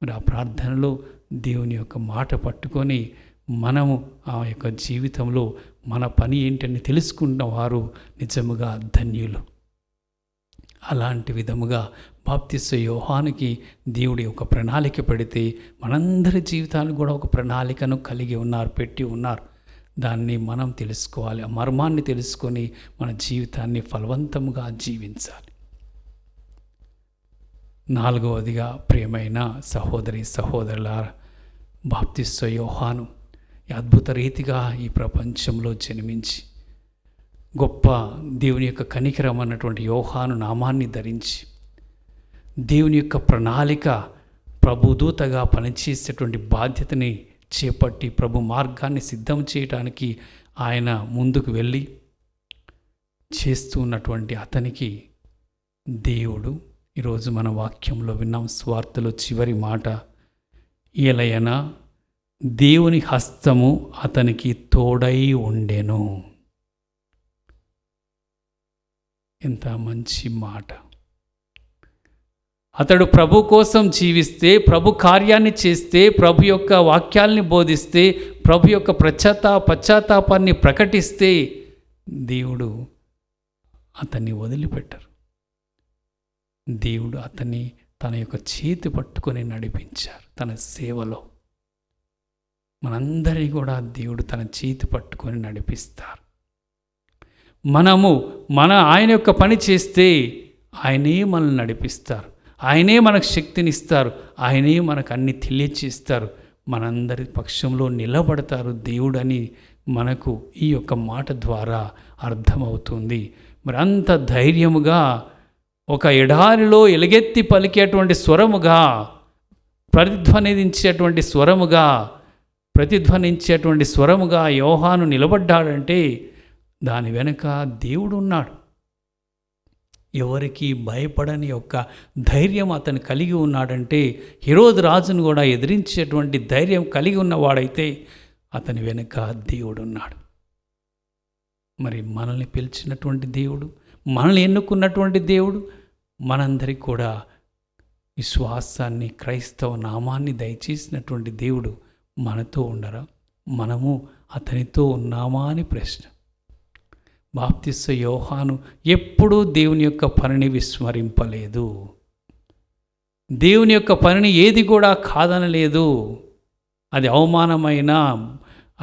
[SPEAKER 3] మరి ఆ ప్రార్థనలో దేవుని యొక్క మాట పట్టుకొని మనము ఆ యొక్క జీవితంలో మన పని ఏంటని తెలుసుకున్న వారు నిజముగా ధన్యులు. అలాంటి విధముగా బాప్తిస్మ యోహానుకి దేవుడి ఒక ప్రణాళిక పెడితే మనందరి జీవితాలు కూడా ఒక ప్రణాళికను కలిగి ఉన్నారు, పెట్టి ఉన్నారు. దాన్ని మనం తెలుసుకోవాలి. ఆ మర్మాన్ని తెలుసుకొని మన జీవితాన్ని ఫలవంతముగా జీవించాలి. 4వదిగా ప్రియమైన సహోదరి సహోదరులారా, బాప్తిస్మ యోహాను అద్భుత రీతిగా ఈ ప్రపంచంలో జన్మించి గొప్ప దేవుని యొక్క కనికరం అన్నటువంటి యోహాను నామాన్ని ధరించి దేవుని యొక్క ప్రణాళిక ప్రభుదూతగా పనిచేసేటువంటి బాధ్యతని చేపట్టి ప్రభు మార్గాన్ని సిద్ధం చేయడానికి ఆయన ముందుకు వెళ్ళి చేస్తూ ఉన్నటువంటి అతనికి దేవుడు ఈరోజు మన వాక్యంలో విన్నాం. స్వార్థలో చివరి మాట, ఏలయనా దేవుని హస్తము అతనికి తోడై ఉండెను. ఎంత మంచి మాట! అతడు ప్రభు కోసం జీవిస్తే, ప్రభు కార్యాన్ని చేస్తే, ప్రభు యొక్క వాక్యాల్ని బోధిస్తే, ప్రభు యొక్క పశ్చాత్తాపాన్ని ప్రకటిస్తే దేవుడు అతన్ని వదిలిపెట్టరు. దేవుడు అతన్ని తన యొక్క చేతి పట్టుకొని నడిపించారు. తన సేవలో మనందరినీ కూడా దేవుడు తన చేతి పట్టుకొని నడిపిస్తారు. ఆయన యొక్క పని చేస్తే ఆయనే మనల్ని నడిపిస్తారు. ఆయనే మనకు శక్తినిస్తారు. ఆయనే మనకు అన్ని తెలియచేస్తారు. మనందరి పక్షంలో నిలబడతారు దేవుడని మనకు ఈ యొక్క మాట ద్వారా అర్థమవుతుంది. మరి అంత ధైర్యముగా ఒక ఎడారిలో ఎలుగెత్తి పలికేటువంటి స్వరముగా, ప్రతిధ్వనించేటువంటి స్వరముగా యోహాను నిలబడ్డాడంటే దాని వెనుక దేవుడు ఉన్నాడు. ఎవరికి భయపడని యొక్క ధైర్యం అతను కలిగి ఉన్నాడంటే, హెరోదు రాజును కూడా ఎదిరించేటువంటి ధైర్యం కలిగి ఉన్నవాడైతే అతని వెనుక దేవుడు ఉన్నాడు. మరి మనల్ని పిలిచినటువంటి దేవుడు, మనల్ని ఎన్నుకున్నటువంటి దేవుడు, మనందరికీ కూడా విశ్వాసాన్ని, క్రైస్తవ నామాన్ని దయచేసినటువంటి దేవుడు మనతో ఉండరా? మనము అతనితో ఉన్నామా అని ప్రశ్న. బాప్తిస్మ యోహాను ఎప్పుడూ దేవుని యొక్క పనిని విస్మరింపలేదు. దేవుని యొక్క పనిని ఏది కూడా కాదనలేదు. అది అవమానమైనా,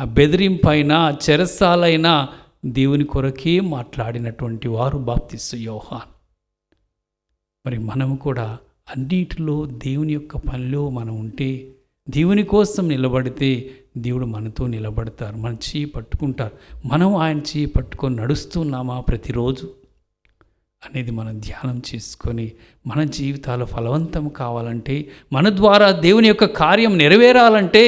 [SPEAKER 3] బెదిరింపైనా, చెరసాలైనా దేవుని కొరకే మాట్లాడినటువంటి వారు బాప్తిస్మ యోహాను. మరి మనము కూడా అన్నిటిలో దేవుని యొక్క పనిలో మనం ఉంటే, దేవుని కోసం నిలబడితే దేవుడు మనతో నిలబడతారు. మన చేయి పట్టుకుంటారు. మనం ఆయన చేయి పట్టుకొని నడుస్తున్నామా ప్రతిరోజు అనేది మనం ధ్యానం చేసుకొని, మన జీవితాలు ఫలవంతం కావాలంటే, మన ద్వారా దేవుని యొక్క కార్యం నెరవేరాలంటే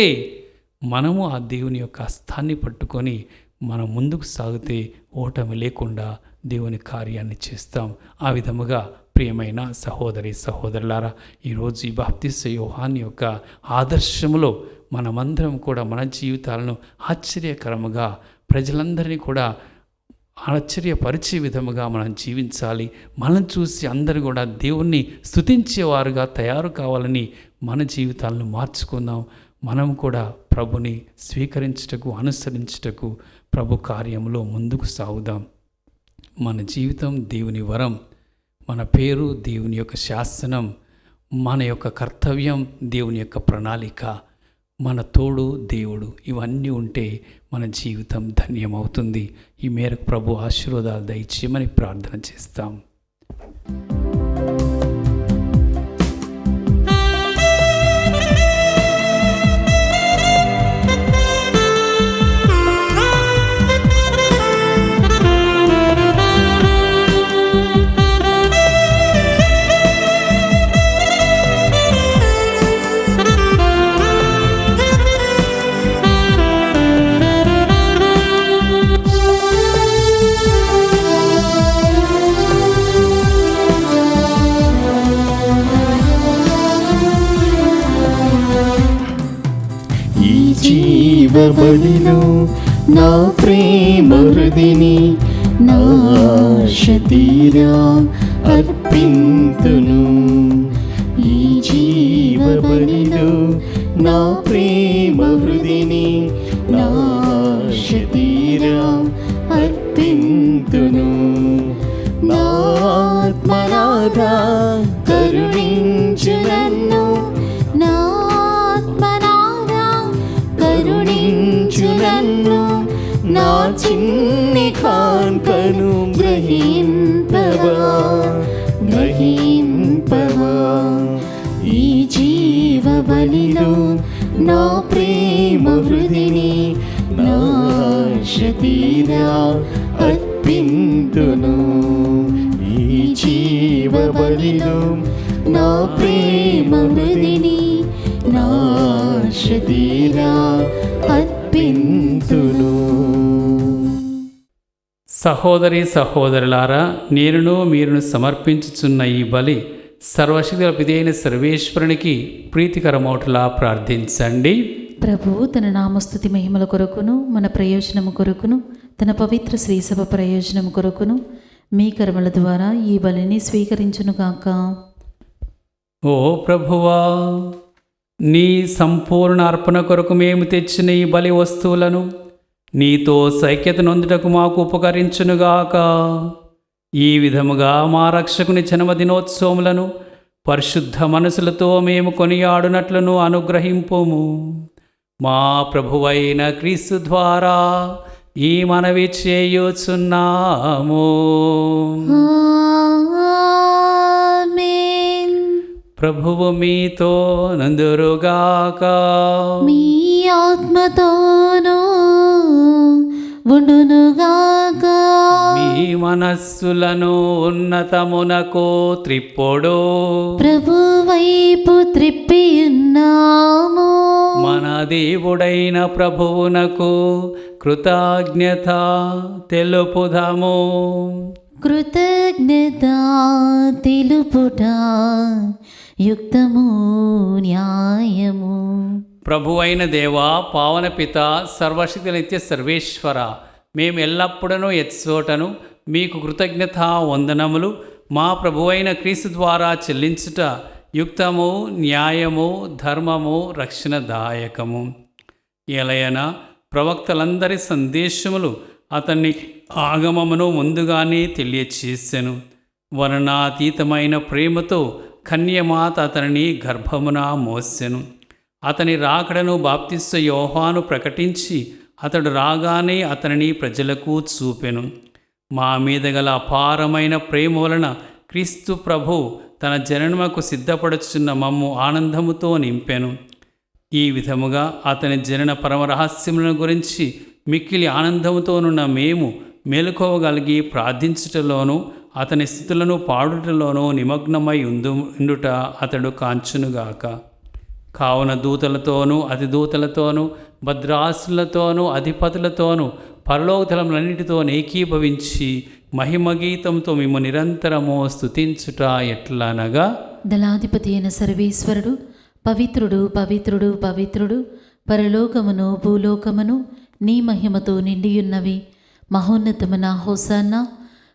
[SPEAKER 3] మనము ఆ దేవుని యొక్క హస్తాన్ని పట్టుకొని మనం ముందుకు సాగితే ఓటమి లేకుండా దేవుని కార్యాన్ని చేస్తాం. ఆ విధముగా ప్రియమైన సహోదరి సహోదరులారా, ఈరోజు ఈ బాప్తిస్మ యోహాను యొక్క ఆదర్శములో మనమందరం కూడా మన జీవితాలను ఆశ్చర్యకరముగా, ప్రజలందరినీ కూడా ఆశ్చర్యపరిచే విధముగా మనం జీవించాలి. మనం చూసి అందరూ కూడా దేవుణ్ణి స్తుతించేవారుగా తయారు కావాలని మన జీవితాలను మార్చుకుందాం. మనం కూడా ప్రభుని స్వీకరించుటకు, అనుసరించుటకు ప్రభు కార్యంలో ముందుకు సాగుదాం. మన జీవితం దేవుని వరం, మన పేరు దేవుని యొక్క శాసనం, మన యొక్క కర్తవ్యం దేవుని యొక్క ప్రణాళిక, మన తోడు దేవుడు. ఇవన్నీ ఉంటే మన జీవితం ధన్యమవుతుంది. ఈ మేరకు ప్రభు ఆశీర్వాదాలు దయచేయమని ప్రార్థన చేస్తాం.
[SPEAKER 1] ఈ జీవబలిలో నా ప్రేమ హృదిని నా ఆశ తీరా అర్పింతును. ఈ జీవబలిలో నా ప్రేమ హృదిని నా ఆశ తీరా అర్పింతును. నా ఆత్మనాథా కరుణించు నన్ను,
[SPEAKER 2] నా ఆత్మనాథా కరుణించు నన్ను,
[SPEAKER 1] నా చిన్ని కాంకను గ్రహింపవా గ్రహింపవా. ఈ జీవబలిలో నా ప్రేమ హృదిని నా ఆశ తీరా అర్పింతును. ఈ జీవబలిలో నా ప్రేమ హృదిని నా ఆశ తీరా అర్పింతును.
[SPEAKER 3] సహోదరి సహోదరులారా, నేనును మీరును సమర్పించుచున్న ఈ బలి సర్వశక్తుల పిదైన సర్వేశ్వరునికి ప్రీతికరమౌటలా ప్రార్థించండి.
[SPEAKER 2] ప్రభువు తన నామస్తుతి మహిమల కొరకును మన ప్రయోజనము కొరకును తన పవిత్ర శ్రీసభ ప్రయోజనము కొరకును మీ కర్మల ద్వారా ఈ బలిని స్వీకరించునుగాక.
[SPEAKER 3] ఓ ప్రభువా, నీ సంపూర్ణ అర్పణ కొరకు మేము తెచ్చిన ఈ బలి వస్తువులను నీతో సైక్యత నొందుటకు మాకు ఉపకరించునుగాక. ఈ విధముగా మా రక్షకుని జన్మదినోత్సవములను పరిశుద్ధ మనసులతో మేము కొనియాడునట్లను అనుగ్రహింపుము. మా ప్రభువైన క్రీస్తు ద్వారా ఈ మనవి చేయుచున్నాము.
[SPEAKER 2] ఆమేన్.
[SPEAKER 3] ప్రభువు మీతో నందురుగాక.
[SPEAKER 2] మీ ఆత్మతోనూ ఉండునుగాక.
[SPEAKER 3] మీ మనస్సులను ఉన్నతమునకు త్రిప్పుడు
[SPEAKER 2] ప్రభు వైపు త్రిప్పియున్నాము.
[SPEAKER 3] మన దేవుడైన ప్రభువునకు కృతజ్ఞత తెలుపుదాము.
[SPEAKER 2] కృతజ్ఞత తెలుపుట యుక్తము న్యాయము.
[SPEAKER 3] ప్రభువైన దేవా, పావన పిత, సర్వశక్తి నిత్య సర్వేశ్వర, మేము ఎల్లప్పుడూ ఎచ్చోటను మీకు కృతజ్ఞత వందనములు మా ప్రభువైన క్రీస్తు ద్వారా చెల్లించుట యుక్తము, న్యాయము, ధర్మము, రక్షణదాయకము. ఎలయన ప్రవక్తలందరి సందేశములు అతన్ని ఆగమమును ముందుగానే తెలియచేసెను. వర్ణాతీతమైన ప్రేమతో కన్యమాత అతనిని గర్భమున మోసెను. అతని రాకడను బాప్తిస్మ యోహాను ప్రకటించి అతడు రాగానే అతనిని ప్రజలకు చూపెను. మా మీద గల అపారమైన ప్రేమ వలన క్రీస్తు ప్రభు తన జననముకు సిద్ధపడుచున్న మమ్ము ఆనందముతో నింపెను. ఈ విధముగా అతని జనన పరమరహస్యములను గురించి మిక్కిలి ఆనందముతోనున్న మేము మేలుకోవగలిగి ప్రార్థించుటలోనూ అతని స్థితులను పాడుటలోనూ నిమగ్నమై ఉండుట అతడు కాంచునుగాక. కావున దూతలతోనూ అతిదూతలతోనూ భద్రాసులతోనూ అధిపతులతోనూ పరలోకతలములన్నిటితో ఏకీభవించి మహిమగీతంతో మేము నిరంతరము స్తుతించుట ఎట్లనగా,
[SPEAKER 2] దళాధిపతి అయిన సర్వేశ్వరుడు పవిత్రుడు పవిత్రుడు పవిత్రుడు, పరలోకమును భూలోకమును నీ మహిమతో నిండియున్నవి. మహోన్నతమున హోసాన్నా.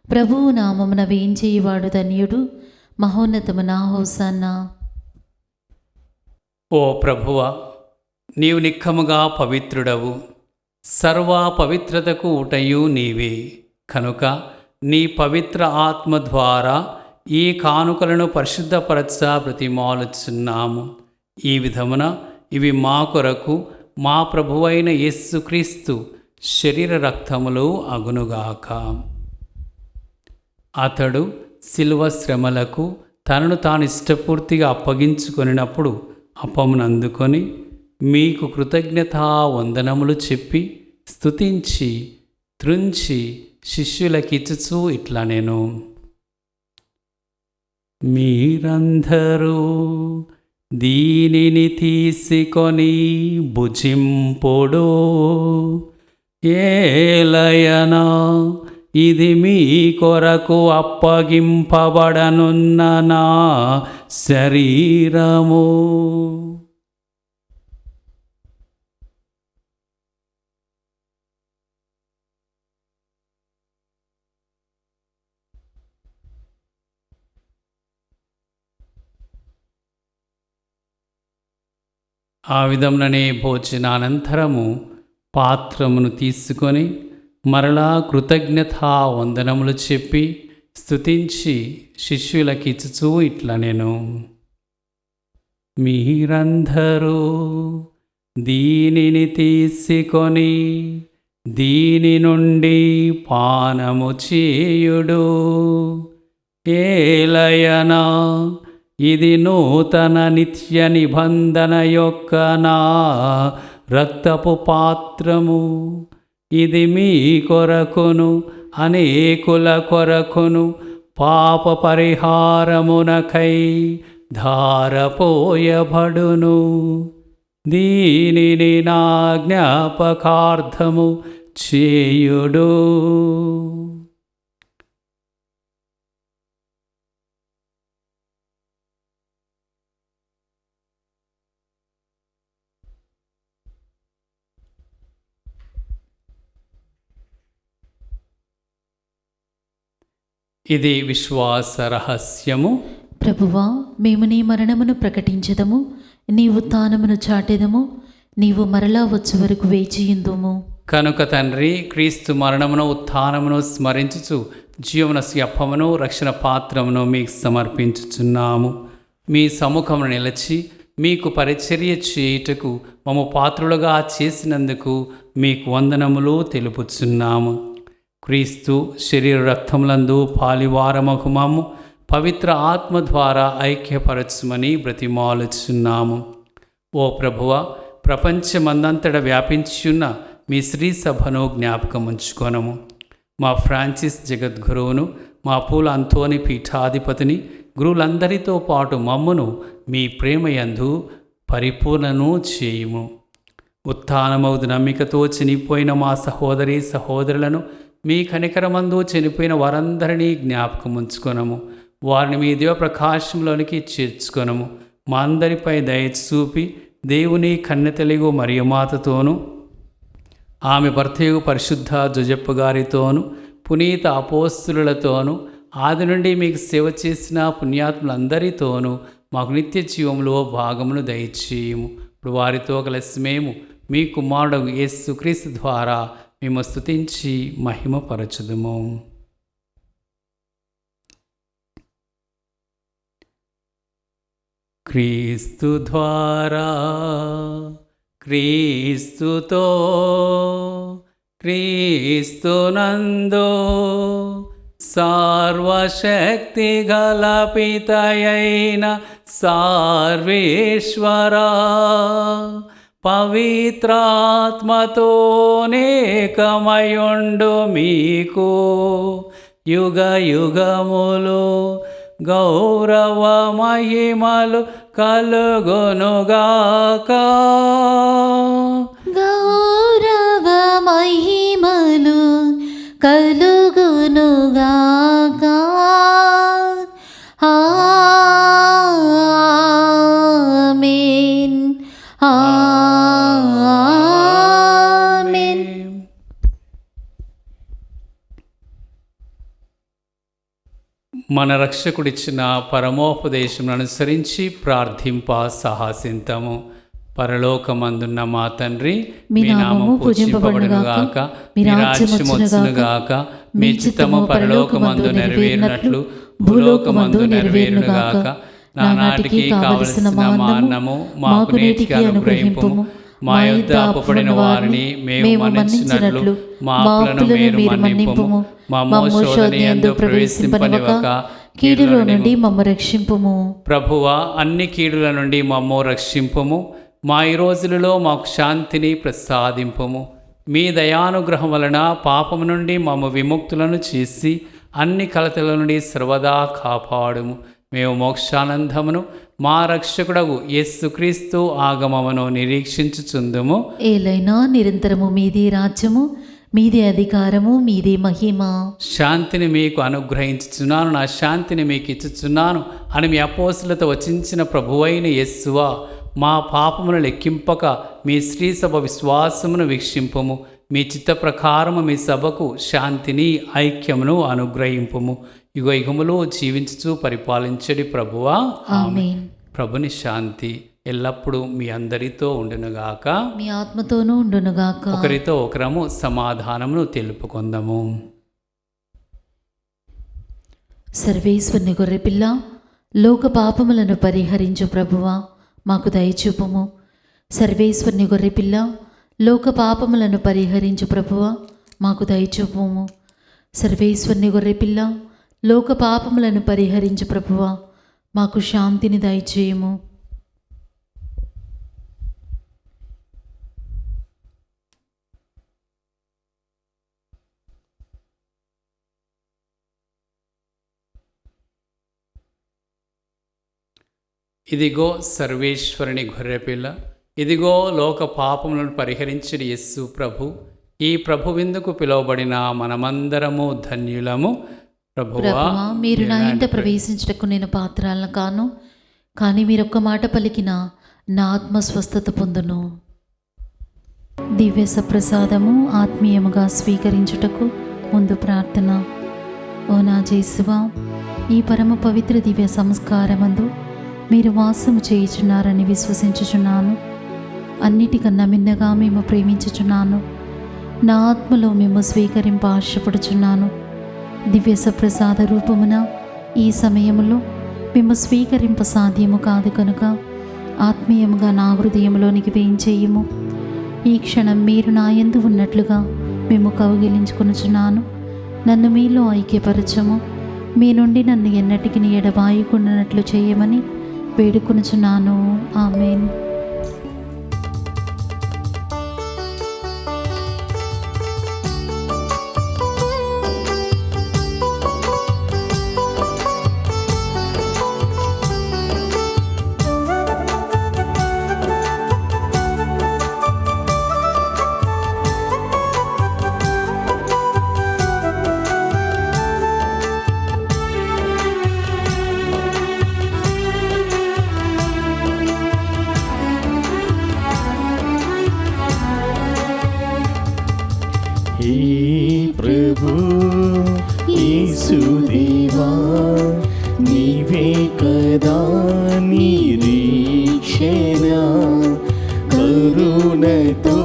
[SPEAKER 2] ప్రభువు నామమున వేంచేయువాడు ధన్యుడు. మహోన్నతమున హోసాన్నా.
[SPEAKER 3] ఓ ప్రభువా, నీవు నిక్కముగా పవిత్రుడవు, సర్వ పవిత్రతకు ఊటయు నీవే. కనుక నీ పవిత్ర ఆత్మ ద్వారా ఈ కానుకలను పరిశుద్ధపరచ బ్రతిమాలుచున్నాము. ఈ విధమున ఇవి మా కొరకు మా ప్రభువైన యేసుక్రీస్తు శరీర రక్తములు అగునుగాక. అతడు శిలువ శ్రమలకు తనను తాను ఇష్టపూర్తిగా అప్పగించుకొనినప్పుడు అప్పమును అందుకొని మీకు కృతజ్ఞతా వందనములు చెప్పి స్తుతించి త్రుంచి శిష్యులకిచ్చుచూ ఇట్లా నేను, మీరందరూ దీనిని తీసుకొని భుజింపుడు, ఏలయనా ఇది మీ కొరకు అప్పగింపబడనున్న నా శరీరము. ఆ విధముననే భోజనానంతరము పాత్రమును తీసుకొని మరలా కృతజ్ఞతా వందనములు చెప్పి స్తుతించి శిష్యులకిచ్చుచూ ఇట్లా నేను, మీరందరూ దీనిని తీసుకొని దీని నుండి పానము చేయుడు. ఏలయనా ఇది నూతన నిత్య నిబంధన యొక్క నా రక్తపు పాత్రము. ఇది మీ కొరకును అనేకుల కొరకును పాప పరిహారమునకై ధారపోయబడును. దీనిని నా జ్ఞాపకార్థము చేయుడు. ఇది విశ్వాస రహస్యము.
[SPEAKER 2] ప్రభువా, మేము నీ మరణమును ప్రకటించదము, నీ ఉత్థానమును చాటెదము, నీవు మరలా వచ్చే వరకు వేచియుందుము.
[SPEAKER 3] కనుక తండ్రి, క్రీస్తు మరణమును ఉత్థానమును స్మరించుచు జీవనస్య అప్పమును రక్షణ పాత్రమును మీకు సమర్పించుచున్నాము. మీ సముఖమును నిలిచి మీకు పరిచర్య చేయుటకు మమ్ము పాత్రులుగా చేసినందుకు మీకు వందనములు తెలుపుచున్నాము. క్రీస్తు శరీర రక్తములందు పాలివారమగు మమ్ము పవిత్ర ఆత్మ ద్వారా ఐక్యపరచుమని బ్రతిమాలుచున్నాము. ఓ ప్రభువ, ప్రపంచమందంతట వ్యాపించున్న మీ శ్రీ సభను జ్ఞాపకముంచుకొనము. మా ఫ్రాన్సిస్ జగద్గురువును, మా పూల అంతోని పీఠాధిపతిని, గురువులందరితో పాటు మమ్మును మీ ప్రేమయందు పరిపూర్ణను చేయుము. ఉత్థానమౌదు నమ్మికతో చనిపోయిన మా సహోదరి సహోదరులను, మీ కనికరమందు చనిపోయిన వారందరినీ జ్ఞాపకముంచుకొనము. వారిని మీ దివ్య ప్రకాశంలోనికి చేర్చుకొనము. మా అందరిపై దయ చూపి దేవుని కన్నెతెలుగు మరియమాతతోనూ, ఆమె భర్తయు పరిశుద్ధ జొజెప్ప గారితోనూ, పునీత అపోస్తులతోనూ, ఆది నుండి మీకు సేవ చేసిన పుణ్యాత్ములందరితోనూ మాకు నిత్య జీవంలో భాగమును దయచేయము. ఇప్పుడు వారితో కలిసి మేము మీ కుమారుడు యేసుక్రీస్తు ద్వారా మేము స్తుతించి మహిమపరచుదుము. క్రీస్తు ద్వారా, క్రీస్తుతో, క్రీస్తునందు సర్వశక్తి గల పితయైన సర్వేశ్వరా, పవిత్రాత్మతోనేకమయుండు మీకు యుగ యుగములు గౌరవ మహిమలు కలుగునుగాక.
[SPEAKER 2] గౌరవ మహిమలు కలుగునుగాక. ఆమేన్. ఆమేన్.
[SPEAKER 3] మన రక్షకుడిచ్చిన పరమోపదేశం అనుసరించి ప్రార్థింప సాహసింతము. పరలోకమందున్న మా తండ్రి, మీ నామము పూజింపబడునుగాక, మీ రాజ్యము వచ్చునుగాక, మీ చిత్తము పరలోకమందు నెరవేరినట్లు భూలోకమందు నెరవేరునుగాక. నానాటికి కావలసిన మా అన్నము మాకు నేటికి అనుగ్రహింపుము. మా యొద్ద అప్పుపడిన వారిని మేము మన్నించినట్లు మా అప్పులను మీరు మన్నింపుము. మా శోధనయందు ప్రవేశింపనివ్వక కీడులో నుండి మమ్ము రక్షింపుము. ప్రభువా, అన్ని కీడుల నుండి మమ్ము రక్షింపుము. మా ఈ రోజులలో మాకు శాంతిని ప్రసాదింపుము. మీ దయానుగ్రహం వలన పాపము నుండి మమ్ము విముక్తులను చేసి అన్ని కలతల నుండి సర్వదా కాపాడుము. మేము మోక్షానందమును మా రక్షకుడగు యేసుక్రీస్తు ఆగమమును నిరీక్షించుచుందుము.
[SPEAKER 2] ఏలైనా నిరంతరము మీది రాజ్యము, మీదే అధికారము, మీదే మహిమ.
[SPEAKER 3] శాంతిని మీకు అనుగ్రహించుచున్నాను, నా శాంతిని మీకు ఇచ్చుచున్నాను అని మీ అపోస్తులతో వచించిన ప్రభువైన యేసువా, మా పాపమును లెక్కింపక మీ శ్రీ సభ విశ్వాసమును వీక్షింపుము. మీ చిత్త ప్రకారము మీ సభకు శాంతిని ఐక్యమును అనుగ్రహింపుము. యుగ యుగములో జీవించుచు పరిపాలించడి ప్రభువా.
[SPEAKER 2] ఆమేన్.
[SPEAKER 3] ప్రభుని శాంతి ఎల్లప్పుడూ మీ అందరితో ఉండునుగాక.
[SPEAKER 2] మీ ఆత్మతోనూ ఉండునుగాక.
[SPEAKER 3] ఒకరితో ఒకరము సమాధానమును తెలుపుకొందము.
[SPEAKER 2] సర్వేశ్వరుని గొర్రెపిల్ల, లోక పాపములను పరిహరించు ప్రభువా, మాకు దయచూపుము. సర్వేశ్వరుని గొర్రెపిల్ల, లోక పాపములను పరిహరించు ప్రభువా, మాకు దయచూపుము. సర్వేశ్వరుని గొర్రెపిల్ల, లోక పాపములను పరిహరించు ప్రభువా, మాకు శాంతిని దయచేయము.
[SPEAKER 3] ఇదిగో సర్వేశ్వరుని గొర్రెపిల్ల, ఇదిగో లోక పాపములను పరిహరించిన యేసు ప్రభు. ఈ ప్రభు విందుకు పిలువబడిన మనమందరము ధన్యులము. ప్రభువా,
[SPEAKER 2] మీరు నా ఇంట ప్రవేశించటకు నేను పాత్రలను కాను, కానీ మీరొక్క మాట పలికిన నా ఆత్మ స్వస్థత పొందును. దివ్య సప్రసాదము ఆత్మీయముగా స్వీకరించుటకు ముందు ప్రార్థన. ఓ నా యేసువా, ఈ పరమ పవిత్ర దివ్య సంస్కారమందు మీరు వాసము చేయుచున్నారని విశ్వసించుచున్నాను. అన్నిటికన్నా మిన్నగా మేము ప్రేమించుచున్నాను. నా ఆత్మలో మేము స్వీకరింప ఆశపడుచున్నాను. దివ్య సప్రసాద రూపమున ఈ సమయములో మేము స్వీకరింప సాధ్యము కాదు కనుక ఆత్మీయముగా నా హృదయంలోనికి వేయించేయము. ఈ క్షణం మీరు నా యందు ఉన్నట్లుగా మేము కౌగిలించుకొనుచున్నాను. నన్ను మీలో ఐక్యపరచము. మీ నుండి నన్ను ఎన్నటికి ఎడబాయకుండానట్లు చేయమని వేడుకొనుచున్నాను. ఆమేన్.
[SPEAKER 1] ప్రభు యేసుదేవా, నీవే కదా నిరీక్షణ, కరుణతో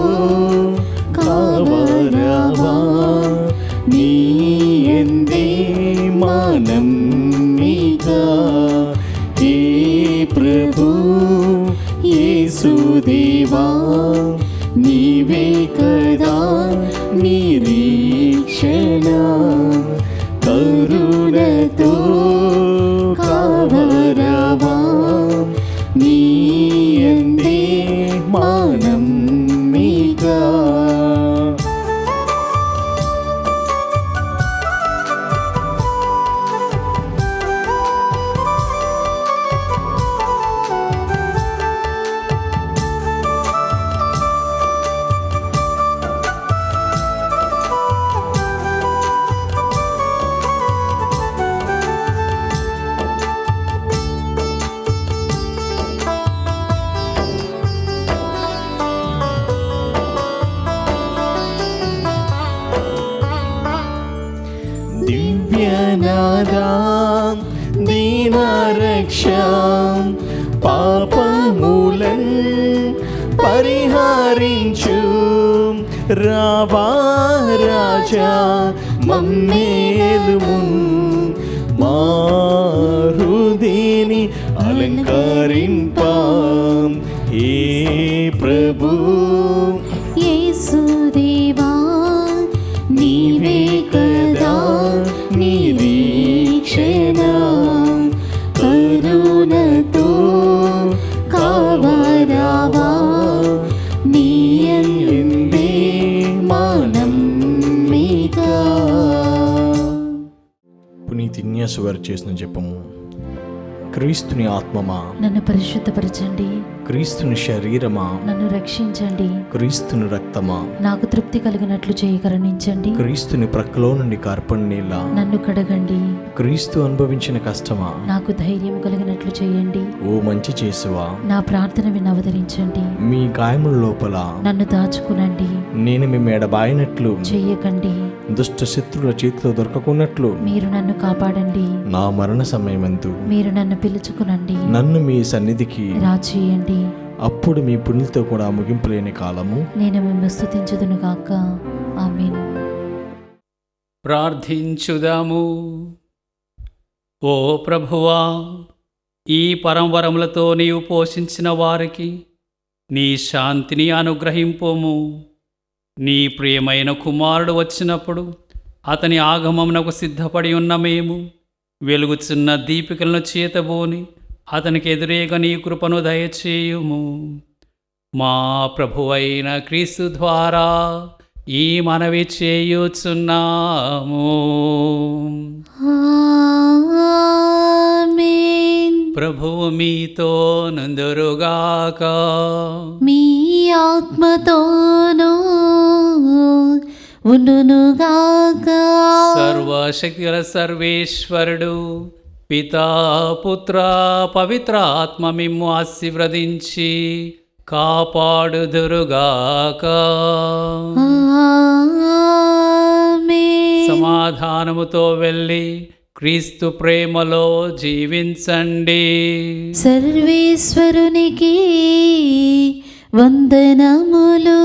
[SPEAKER 1] కావరావా, నీ యందే మానమ్మిక. హే ప్రభు యేసుదేవా, నీవే కదా నిరీక్షణ, కరుణతో కావరావా, నీ యందే మానమ్మిక. దివ్యనాదాం దీనరక్షాం, పాపములన్ పరిహరించు, రావా రాజా మమ్మేలుము, మా హృదయని అలంకరింపాం. హే ప్రభు
[SPEAKER 2] యేసుదేవా,
[SPEAKER 1] నీవే కదా నిరీక్షణ, కరుణతో కావరావా, నీ యందే మానమ్మిక. పునీత్ ఇన్యాసు వారు చేసిన జపము. క్రీస్తుని ఆత్మమా
[SPEAKER 2] నన్ను పరిశుద్ధపరచండి.
[SPEAKER 1] క్రీస్తుని శరీరమా
[SPEAKER 2] నన్ను రక్షించండి.
[SPEAKER 1] క్రీస్తుని రక్తమా
[SPEAKER 2] నాకు తృప్తి కలిగినట్లు చేయి కరుణించండి.
[SPEAKER 1] క్రీస్తుని ప్రక్కలో నుండి కార్పణ నీళ్ళ
[SPEAKER 2] నన్ను కడగండి.
[SPEAKER 1] క్రీస్తు అనుభవించిన కష్టమా
[SPEAKER 2] నాకు ధైర్యం కలిగినట్లు చేయండి.
[SPEAKER 1] ఓ మంచి చేసువా,
[SPEAKER 2] నా ప్రార్థన విని అవతరించండి.
[SPEAKER 1] మీ గాయముల లోపల
[SPEAKER 2] నన్ను దాచుకునండి.
[SPEAKER 1] నేను మీ ఎడబాయినట్లు
[SPEAKER 2] చెయ్యకండి.
[SPEAKER 1] దుష్ట శత్రుల చేతిలో దొరకకున్నట్లు
[SPEAKER 2] మీరు నన్ను కాపాడండి.
[SPEAKER 1] నా మరణ సమయమందు
[SPEAKER 2] మీరు నన్ను పిలుచుకునండి.
[SPEAKER 1] నన్ను మీ సన్నిధికి
[SPEAKER 2] రాచేయండి.
[SPEAKER 1] అప్పుడు మీ పుణ్యులతో కూడా ముగింపు లేని కాలము
[SPEAKER 2] నేను మిమ్మల్ని స్తుతించుదును గాక. ఆమేన్.
[SPEAKER 3] ప్రార్థించుదాము. ఓ ప్రభువా, ఈ పరంవరములతో నీవు పోషించిన వారికి నీ శాంతిని అనుగ్రహింపుము. నీ ప్రియమైన కుమారుడు వచ్చినప్పుడు అతని ఆగమమునకు సిద్ధపడి ఉన్న మేము వెలుగుచున్న దీపికలను చేతబోని అతనికి ఎదురేగా నీ కృపను దయచేయుము. మా ప్రభువైన క్రీస్తు ద్వారా ఈ మనవి చేయుచున్నాము.
[SPEAKER 2] ఆమేన్.
[SPEAKER 3] ప్రభువు మీతో నందురుగాక.
[SPEAKER 2] మీ ఆత్మతోనూ ఉండునుగాక.
[SPEAKER 3] సర్వశక్తిగల సర్వేశ్వరుడు పితా పుత్ర పవిత్ర ఆత్మ మిమ్ము ఆశీర్వదించి కాపాడుదురుగాక.
[SPEAKER 2] ఆమేన్.
[SPEAKER 3] సమాధానముతో వెళ్ళి క్రీస్తు ప్రేమలో జీవించండి.
[SPEAKER 2] సర్వేశ్వరునికి వందనములు.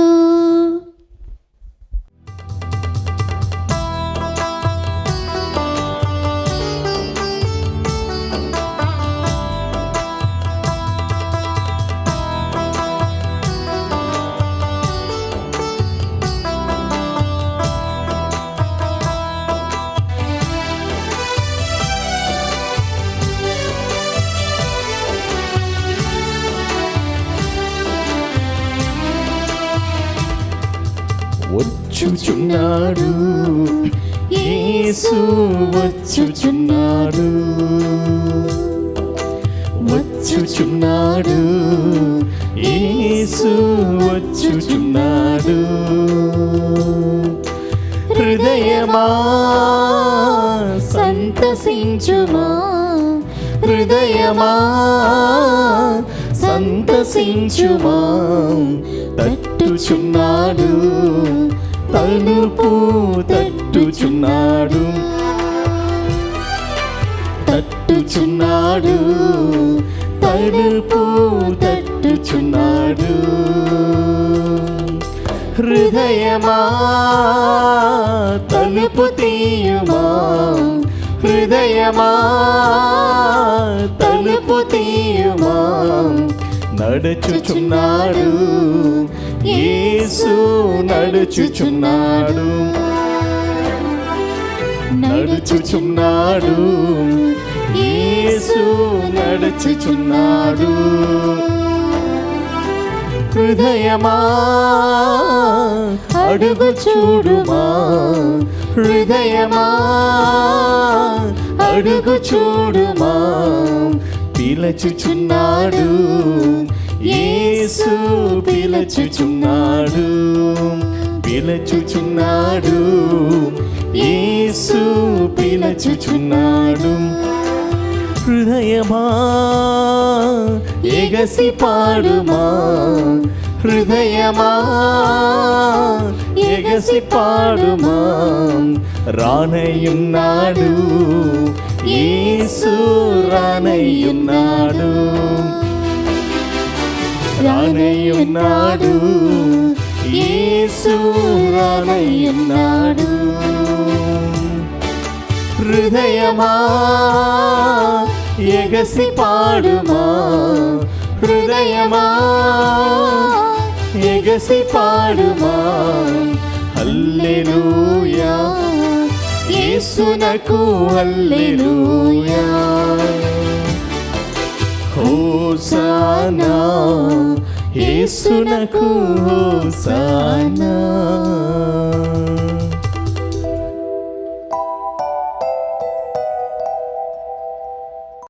[SPEAKER 1] వచ్చుచున్నాడు, యేసు వచ్చుచున్నాడు, వచ్చుచున్నాడు, యేసు వచ్చుచున్నాడు. హృదయమా సంతసించుమా, హృదయమా సంతసించుమా. తట్టుచున్నాడు, తలుపు తట్టుచున్నాడు, తట్టుచున్నాడు, తలుపు తట్టుచున్నాడు. హృదయమా తలుపు తీయుమా, హృదయమా తలుపు తీయుమా. నడుచుచున్నాడు, యేసు నడుచుచున్నాడు, నడుచుచున్నాడు, యేసు నడుచుచున్నాడు. హృదయమా అడుగు చూడుమా, హృదయమా అడుగు చూడుమా. పిలచుచున్నాడు, యేసు పిలచుచున్నాడు, పిలచుచున్నాడు, యేసు పిలచుచున్నాడు. హృదయమా ఎగసి పాడుమా, హృదయమా ఎగసి పాడుమా. రానయ్యున్నాడు, యేసు రానయ్యున్నాడు, రానయ్యున్నాడు, యేసు రానయ్యున్నాడు. హృదయమా ఎగసి పాడుమా, హృదయమా ఎగసి పాడుమా. హల్లెలూయా యేసునకు హల్లెలూయా. Hosanna యేసునకు hosanna.